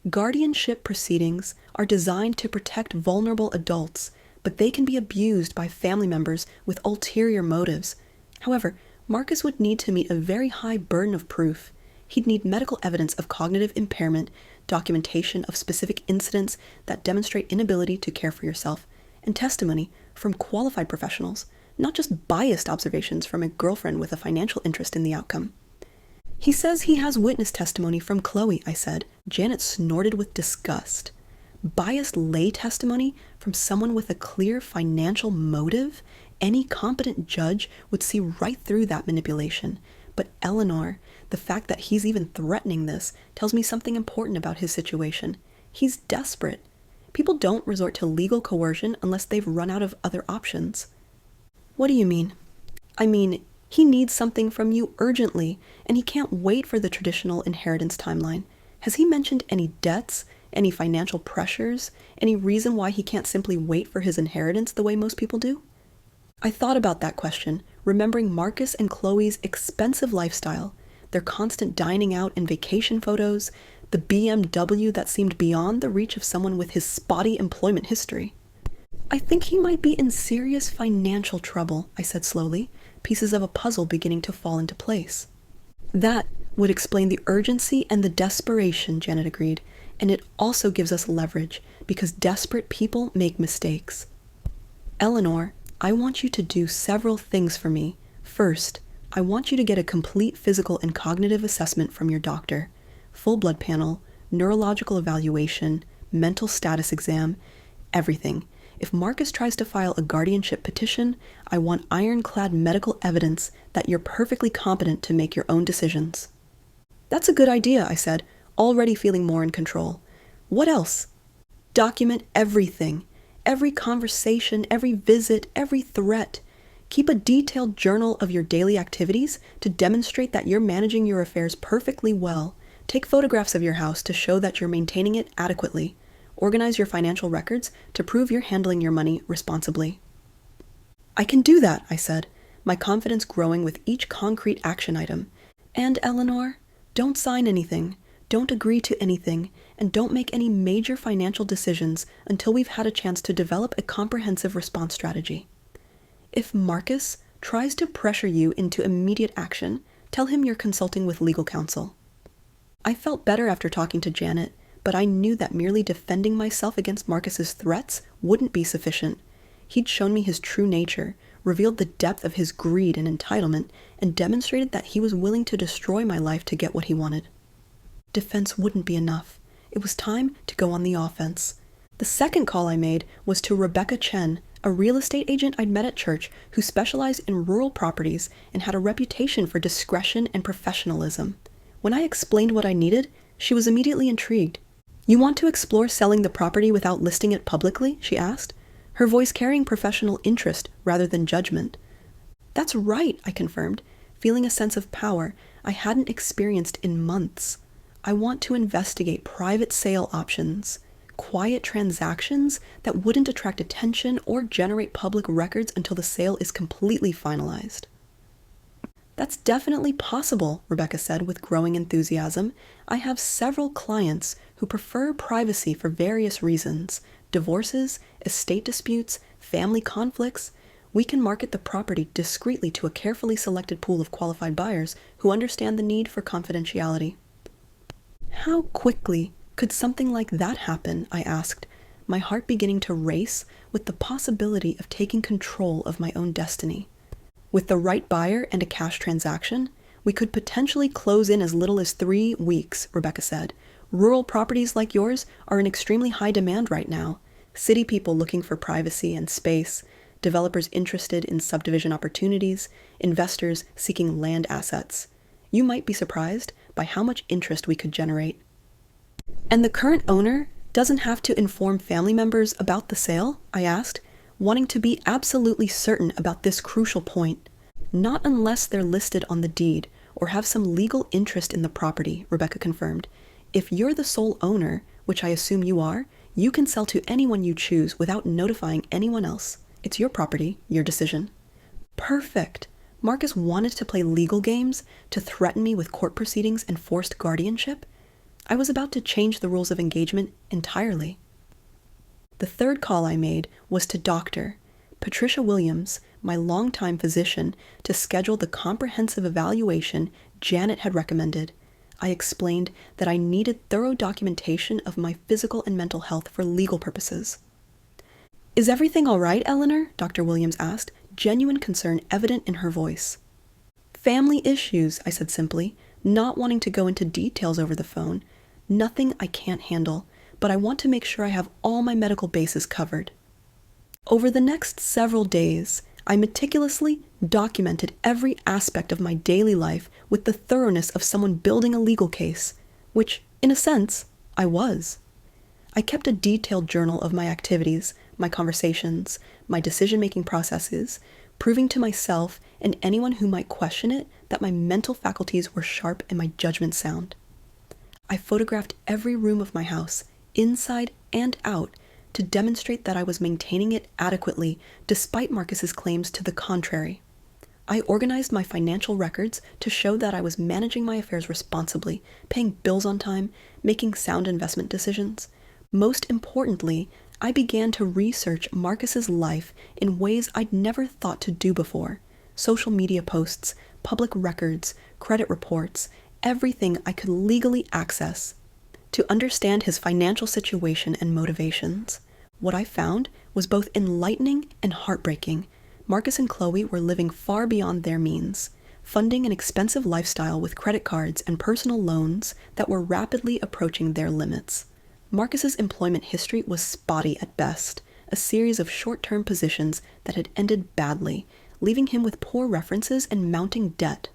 Guardianship proceedings are designed to protect vulnerable adults, but they can be abused by family members with ulterior motives. However, Marcus would need to meet a very high burden of proof. He'd need medical evidence of cognitive impairment, documentation of specific incidents that demonstrate inability to care for yourself, and testimony from qualified professionals, not just biased observations from a girlfriend with a financial interest in the outcome. "He says he has witness testimony from Chloe," I said. Janet snorted with disgust. "Biased lay testimony from someone with a clear financial motive? Any competent judge would see right through that manipulation. But Eleanor, the fact that he's even threatening this tells me something important about his situation. He's desperate. People don't resort to legal coercion unless they've run out of other options." "What do you mean?" "I mean, he needs something from you urgently, and he can't wait for the traditional inheritance timeline. Has he mentioned any debts, any financial pressures, any reason why he can't simply wait for his inheritance the way most people do?" I thought about that question, remembering Marcus and Chloe's expensive lifestyle, their constant dining out and vacation photos, the BMW that seemed beyond the reach of someone with his spotty employment history. "I think he might be in serious financial trouble," I said slowly, pieces of a puzzle beginning to fall into place. "That would explain the urgency and the desperation," Janet agreed, "and it also gives us leverage, because desperate people make mistakes. Eleanor, I want you to do several things for me. First, I want you to get a complete physical and cognitive assessment from your doctor. Full blood panel, neurological evaluation, mental status exam, everything. If Marcus tries to file a guardianship petition, I want ironclad medical evidence that you're perfectly competent to make your own decisions. That's a good idea, I said, already feeling more in control. What else? Document everything. Every conversation, every visit, every threat. Keep a detailed journal of your daily activities to demonstrate that you're managing your affairs perfectly well. Take photographs of your house to show that you're maintaining it adequately. Organize your financial records to prove you're handling your money responsibly. I can do that, I said, my confidence growing with each concrete action item. And Eleanor, don't sign anything, don't agree to anything, and don't make any major financial decisions until we've had a chance to develop a comprehensive response strategy. If Marcus tries to pressure you into immediate action, tell him you're consulting with legal counsel. I felt better after talking to Janet, but I knew that merely defending myself against Marcus's threats wouldn't be sufficient. He'd shown me his true nature, revealed the depth of his greed and entitlement, and demonstrated that he was willing to destroy my life to get what he wanted. Defense wouldn't be enough. It was time to go on the offense. The second call I made was to Rebecca Chen, a real estate agent I'd met at church who specialized in rural properties and had a reputation for discretion and professionalism. When I explained what I needed, she was immediately intrigued. "You want to explore selling the property without listing it publicly?" she asked, her voice carrying professional interest rather than judgment. "That's right," I confirmed, feeling a sense of power I hadn't experienced in months. "I want to investigate private sale options, quiet transactions that wouldn't attract attention or generate public records until the sale is completely finalized." "That's definitely possible," Rebecca said with growing enthusiasm. "I have several clients who prefer privacy for various reasons: divorces, estate disputes, family conflicts. We can market the property discreetly to a carefully selected pool of qualified buyers who understand the need for confidentiality." "How quickly could something like that happen?" I asked, my heart beginning to race with the possibility of taking control of my own destiny. "With the right buyer and a cash transaction, we could potentially close in as little as 3 weeks," Rebecca said. "Rural properties like yours are in extremely high demand right now. City people looking for privacy and space, developers interested in subdivision opportunities, investors seeking land assets. You might be surprised by how much interest we could generate." "And the current owner doesn't have to inform family members about the sale?" I asked, wanting to be absolutely certain about this crucial point. "Not unless they're listed on the deed or have some legal interest in the property," Rebecca confirmed. "If you're the sole owner, which I assume you are, you can sell to anyone you choose without notifying anyone else. It's your property, your decision." Perfect. Marcus wanted to play legal games, to threaten me with court proceedings and forced guardianship. I was about to change the rules of engagement entirely. The third call I made was to Dr. Patricia Williams, my longtime physician, to schedule the comprehensive evaluation Janet had recommended. I explained that I needed thorough documentation of my physical and mental health for legal purposes. "Is everything all right, Eleanor?" Dr. Williams asked, genuine concern evident in her voice. "Family issues," I said simply, not wanting to go into details over the phone. "Nothing I can't handle, but I want to make sure I have all my medical bases covered." Over the next several days, I meticulously documented every aspect of my daily life with the thoroughness of someone building a legal case, which, in a sense, I was. I kept a detailed journal of my activities, my conversations, my decision-making processes, proving to myself and anyone who might question it that my mental faculties were sharp and my judgment sound. I photographed every room of my house, inside and out, to demonstrate that I was maintaining it adequately despite Marcus's claims to the contrary. I organized my financial records to show that I was managing my affairs responsibly, paying bills on time, making sound investment decisions. Most importantly, I began to research Marcus's life in ways I'd never thought to do before. Social media posts, public records, credit reports, everything I could legally access to understand his financial situation and motivations. What I found was both enlightening and heartbreaking. Marcus and Chloe were living far beyond their means, funding an expensive lifestyle with credit cards and personal loans that were rapidly approaching their limits. Marcus's employment history was spotty at best, a series of short-term positions that had ended badly, leaving him with poor references and mounting debt.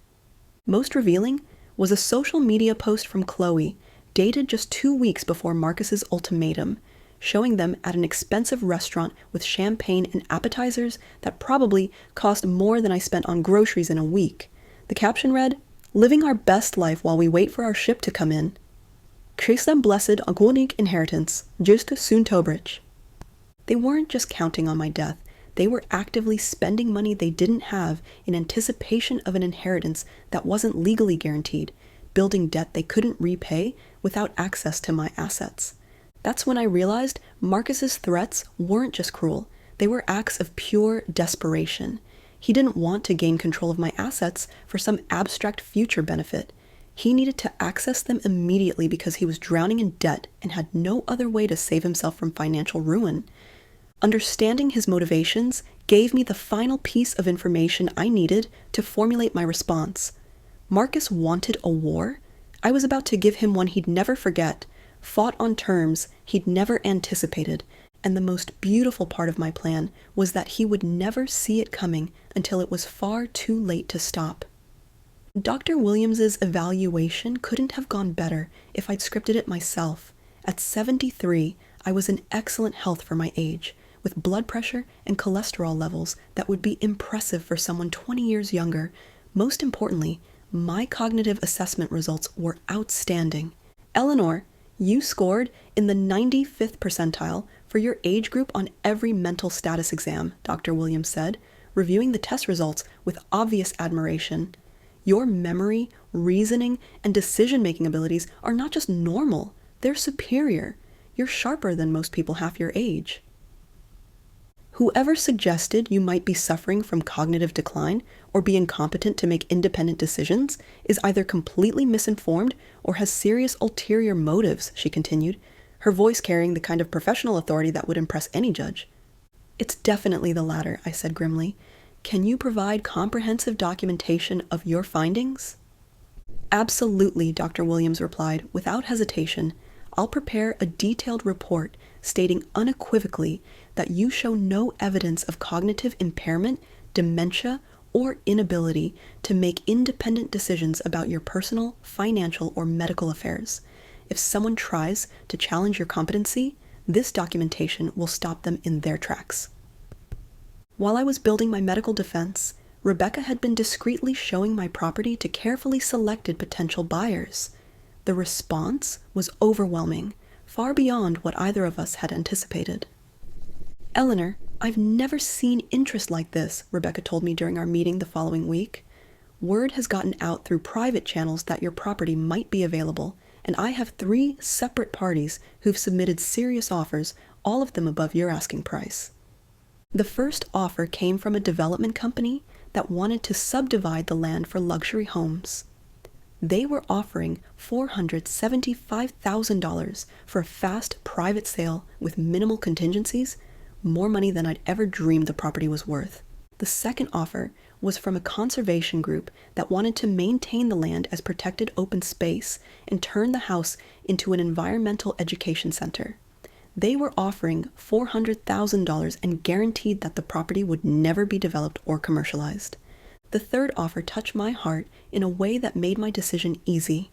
Most revealing was a social media post from Chloe, dated just 2 weeks before Marcus's ultimatum, showing them at an expensive restaurant with champagne and appetizers that probably cost more than I spent on groceries in a week. The caption read, "Living our best life while we wait for our ship to come in. Christem blessed agonic inheritance, just soon Tobrich." They weren't just counting on my death, they were actively spending money they didn't have in anticipation of an inheritance that wasn't legally guaranteed, building debt they couldn't repay without access to my assets. That's when I realized Marcus's threats weren't just cruel, they were acts of pure desperation. He didn't want to gain control of my assets for some abstract future benefit. He needed to access them immediately because he was drowning in debt and had no other way to save himself from financial ruin. Understanding his motivations gave me the final piece of information I needed to formulate my response. Marcus wanted a war. I was about to give him one he'd never forget, fought on terms he'd never anticipated, and the most beautiful part of my plan was that he would never see it coming until it was far too late to stop. Dr. Williams's evaluation couldn't have gone better if I'd scripted it myself. At 73, I was in excellent health for my age, with blood pressure and cholesterol levels that would be impressive for someone 20 years younger. Most importantly, my cognitive assessment results were outstanding. Eleanor, you scored in the 95th percentile for your age group on every mental status exam, Dr. Williams said, reviewing the test results with obvious admiration. Your memory, reasoning, and decision-making abilities are not just normal, they're superior. You're sharper than most people half your age. Whoever suggested you might be suffering from cognitive decline or be incompetent to make independent decisions is either completely misinformed or has serious ulterior motives, she continued, her voice carrying the kind of professional authority that would impress any judge. It's definitely the latter, I said grimly. Can you provide comprehensive documentation of your findings? Absolutely, Dr. Williams replied, without hesitation. I'll prepare a detailed report stating unequivocally that you show no evidence of cognitive impairment, dementia, or inability to make independent decisions about your personal, financial, or medical affairs. If someone tries to challenge your competency, this documentation will stop them in their tracks. While I was building my medical defense, Rebecca had been discreetly showing my property to carefully selected potential buyers. The response was overwhelming, far beyond what either of us had anticipated. Eleanor, I've never seen interest like this, Rebecca told me during our meeting the following week. Word has gotten out through private channels that your property might be available, and I have 3 separate parties who've submitted serious offers, all of them above your asking price. The first offer came from a development company that wanted to subdivide the land for luxury homes. They were offering $475,000 for a fast private sale with minimal contingencies, more money than I'd ever dreamed the property was worth. The second offer was from a conservation group that wanted to maintain the land as protected open space and turn the house into an environmental education center. They were offering $400,000 and guaranteed that the property would never be developed or commercialized. The third offer touched my heart in a way that made my decision easy.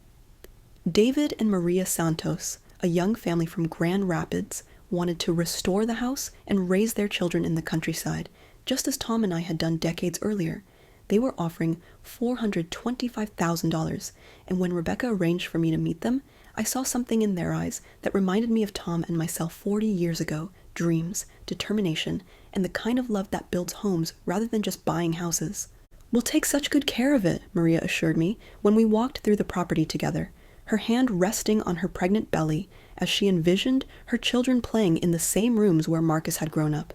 David and Maria Santos, a young family from Grand Rapids, wanted to restore the house and raise their children in the countryside, just as Tom and I had done decades earlier. They were offering $425,000, and when Rebecca arranged for me to meet them, I saw something in their eyes that reminded me of Tom and myself 40 years ago, dreams, determination, and the kind of love that builds homes rather than just buying houses. We'll take such good care of it, Maria assured me when we walked through the property together, her hand resting on her pregnant belly as she envisioned her children playing in the same rooms where Marcus had grown up.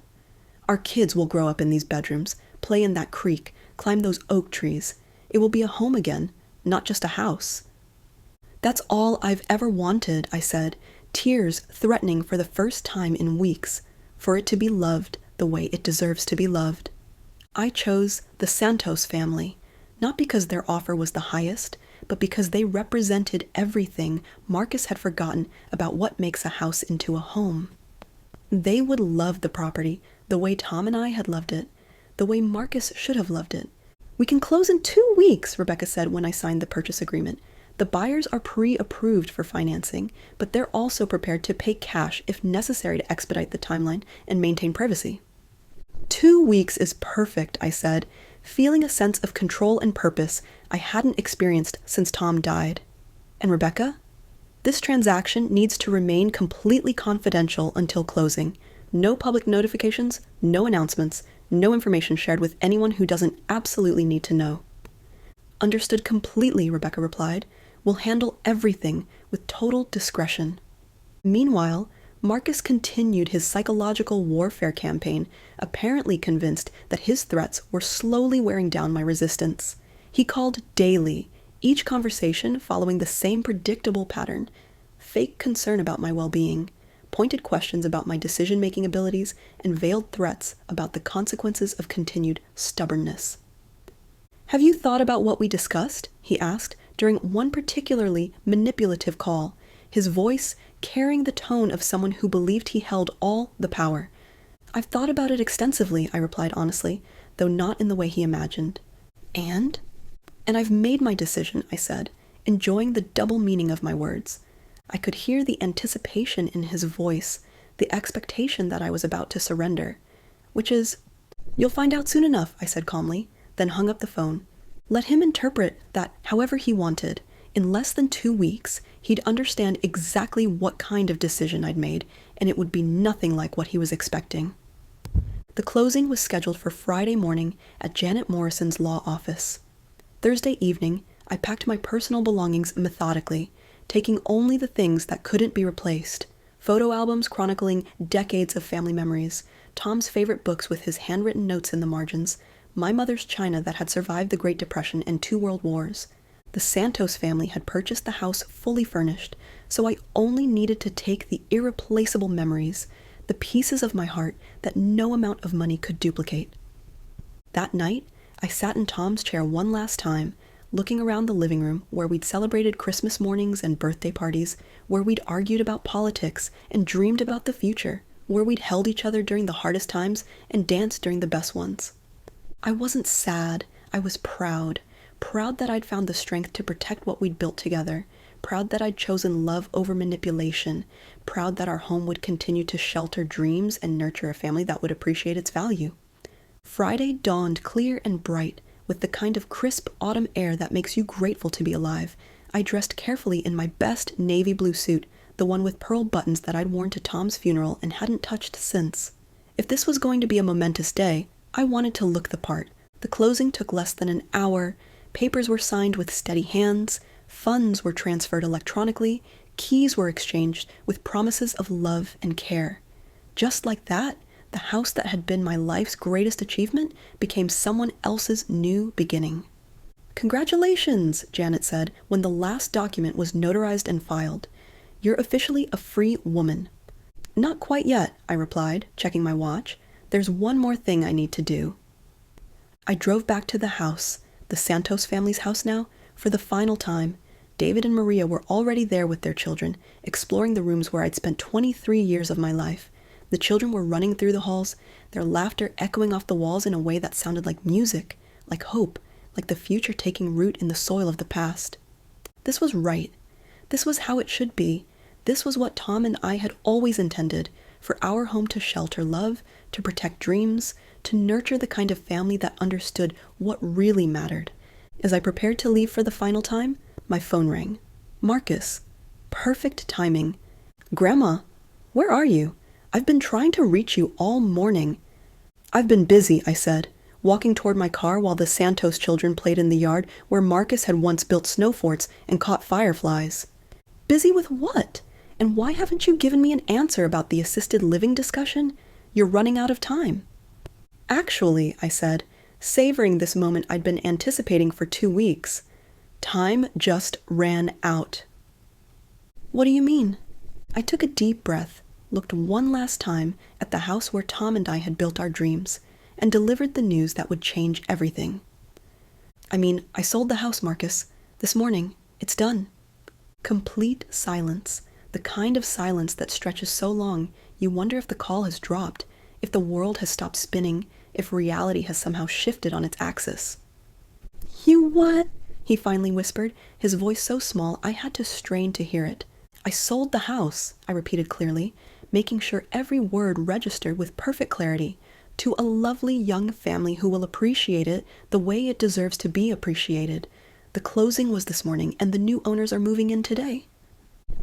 Our kids will grow up in these bedrooms, play in that creek, climb those oak trees. It will be a home again, not just a house. That's all I've ever wanted, I said, tears threatening for the first time in weeks, for it to be loved the way it deserves to be loved. I chose the Santos family, not because their offer was the highest, but because they represented everything Marcus had forgotten about what makes a house into a home. They would love the property the way Tom and I had loved it, the way Marcus should have loved it. "We can close in 2 weeks," Rebecca said when I signed the purchase agreement. "The buyers are pre-approved for financing, but they're also prepared to pay cash if necessary to expedite the timeline and maintain privacy." 2 weeks is perfect, I said, feeling a sense of control and purpose I hadn't experienced since Tom died. "And Rebecca? This transaction needs to remain completely confidential until closing. No public notifications, no announcements, no information shared with anyone who doesn't absolutely need to know." "Understood completely," Rebecca replied. "We'll handle everything with total discretion." Meanwhile, Marcus continued his psychological warfare campaign, apparently convinced that his threats were slowly wearing down my resistance. He called daily, each conversation following the same predictable pattern: fake concern about my well-being, pointed questions about my decision-making abilities, and veiled threats about the consequences of continued stubbornness. "Have you thought about what we discussed?" he asked during one particularly manipulative call, his voice carrying the tone of someone who believed he held all the power. "I've thought about it extensively," I replied honestly, though not in the way he imagined. And I've made my decision," I said, enjoying the double meaning of my words. I could hear the anticipation in his voice, the expectation that I was about to surrender. "Which is—" "You'll find out soon enough," I said calmly, then hung up the phone. Let him interpret that however he wanted. In less than 2 weeks, he'd understand exactly what kind of decision I'd made, and it would be nothing like what he was expecting. The closing was scheduled for Friday morning at Janet Morrison's law office. Thursday evening, I packed my personal belongings methodically, taking only the things that couldn't be replaced: photo albums chronicling decades of family memories, Tom's favorite books with his handwritten notes in the margins, my mother's china that had survived the Great Depression and 2 world wars. The Santos family had purchased the house fully furnished, so I only needed to take the irreplaceable memories, the pieces of my heart that no amount of money could duplicate. That night, I sat in Tom's chair one last time, looking around the living room where we'd celebrated Christmas mornings and birthday parties, where we'd argued about politics and dreamed about the future, where we'd held each other during the hardest times and danced during the best ones. I wasn't sad, I was proud that I'd found the strength to protect what we'd built together, proud that I'd chosen love over manipulation, proud that our home would continue to shelter dreams and nurture a family that would appreciate its value. Friday dawned clear and bright, with the kind of crisp autumn air that makes you grateful to be alive. I dressed carefully in my best navy blue suit, the one with pearl buttons that I'd worn to Tom's funeral and hadn't touched since. If this was going to be a momentous day, I wanted to look the part. The closing took less than an hour, papers were signed with steady hands, funds were transferred electronically, keys were exchanged with promises of love and care. Just like that, the house that had been my life's greatest achievement became someone else's new beginning. "Congratulations," Janet said when the last document was notarized and filed. "You're officially a free woman." "Not quite yet," I replied, checking my watch. "There's one more thing I need to do." I drove back to the house, the Santos family's house now, for the final time. David and Maria were already there with their children, exploring the rooms where I'd spent 23 years of my life. The children were running through the halls, their laughter echoing off the walls in a way that sounded like music, like hope, like the future taking root in the soil of the past. This was right. This was how it should be. This was what Tom and I had always intended, for our home to shelter love, to protect dreams, to nurture the kind of family that understood what really mattered. As I prepared to leave for the final time, my phone rang. Marcus. Perfect timing. "Grandma, where are you? I've been trying to reach you all morning." "I've been busy," I said, walking toward my car while the Santos children played in the yard where Marcus had once built snow forts and caught fireflies. "Busy with what? And why haven't you given me an answer about the assisted living discussion? You're running out of time." "Actually," I said, savoring this moment I'd been anticipating for 2 weeks, "time just ran out." "What do you mean?" I took a deep breath, looked one last time at the house where Tom and I had built our dreams, and delivered the news that would change everything. "I mean, I sold the house, Marcus. This morning. It's done." Complete silence, the kind of silence that stretches so long You wonder if the call has dropped, if the world has stopped spinning, if reality has somehow shifted on its axis. You what? He finally whispered, his voice so small I had to strain to hear it. I sold the house, I repeated clearly, making sure every word registered with perfect clarity, to a lovely young family who will appreciate it the way it deserves to be appreciated. The closing was this morning, and the new owners are moving in today.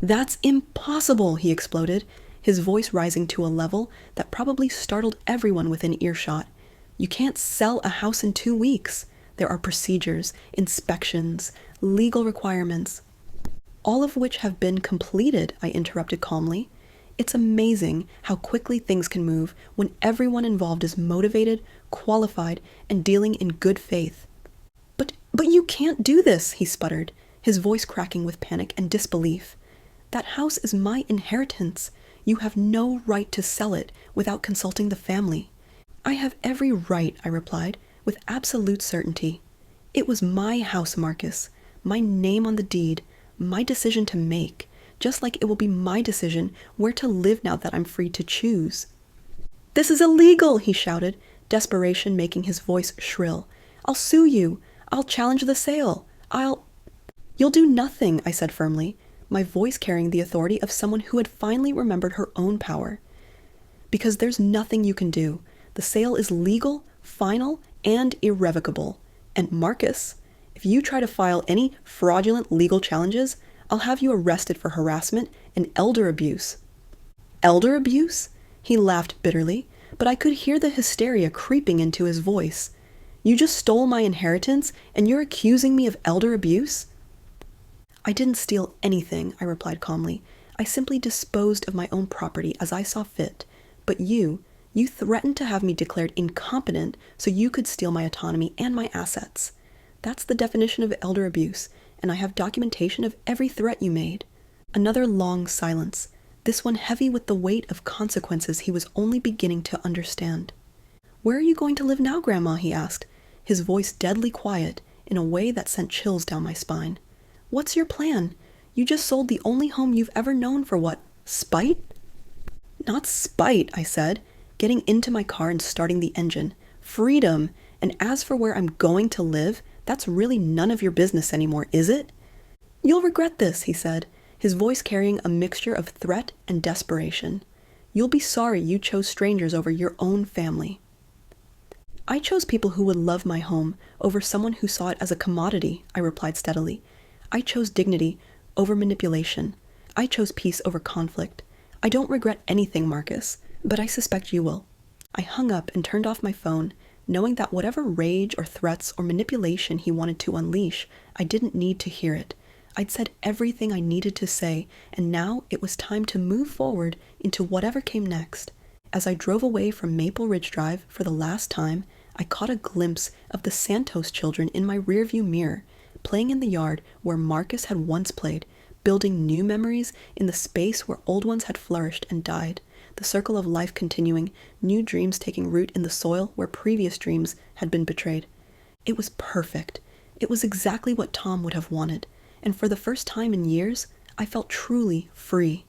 That's impossible, he exploded, his voice rising to a level that probably startled everyone within earshot. You can't sell a house in 2 weeks. There are procedures, inspections, legal requirements, all of which have been completed, I interrupted calmly. It's amazing how quickly things can move when everyone involved is motivated, qualified, and dealing in good faith. But you can't do this, he sputtered, his voice cracking with panic and disbelief. That house is my inheritance. You have no right to sell it without consulting the family. I have every right, I replied, with absolute certainty. It was my house, Marcus, my name on the deed, my decision to make, just like it will be my decision where to live now that I'm free to choose. This is illegal, he shouted, desperation making his voice shrill. I'll sue you. I'll challenge the sale. You'll do nothing, I said firmly, my voice carrying the authority of someone who had finally remembered her own power. Because there's nothing you can do. The sale is legal, final, and irrevocable. And Marcus, if you try to file any fraudulent legal challenges, I'll have you arrested for harassment and elder abuse. Elder abuse? He laughed bitterly, but I could hear the hysteria creeping into his voice. You just stole my inheritance, and you're accusing me of elder abuse? I didn't steal anything, I replied calmly. I simply disposed of my own property as I saw fit. But you threatened to have me declared incompetent so you could steal my autonomy and my assets. That's the definition of elder abuse, and I have documentation of every threat you made. Another long silence, this one heavy with the weight of consequences he was only beginning to understand. Where are you going to live now, Grandma? He asked, his voice deadly quiet in a way that sent chills down my spine. What's your plan? You just sold the only home you've ever known for what? Spite? Not spite, I said, getting into my car and starting the engine. Freedom. And as for where I'm going to live, that's really none of your business anymore, is it? You'll regret this, he said, his voice carrying a mixture of threat and desperation. You'll be sorry you chose strangers over your own family. I chose people who would love my home over someone who saw it as a commodity, I replied steadily. I chose dignity over manipulation. I chose peace over conflict. I don't regret anything, Marcus, but I suspect you will. I hung up and turned off my phone, knowing that whatever rage or threats or manipulation he wanted to unleash, I didn't need to hear it. I'd said everything I needed to say, and now it was time to move forward into whatever came next. As I drove away from Maple Ridge Drive for the last time, I caught a glimpse of the Santos children in my rearview mirror, playing in the yard where Marcus had once played, building new memories in the space where old ones had flourished and died, the circle of life continuing, new dreams taking root in the soil where previous dreams had been betrayed. It was perfect. It was exactly what Tom would have wanted, and for the first time in years, I felt truly free.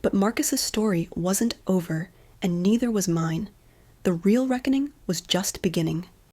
But Marcus's story wasn't over, and neither was mine. The real reckoning was just beginning.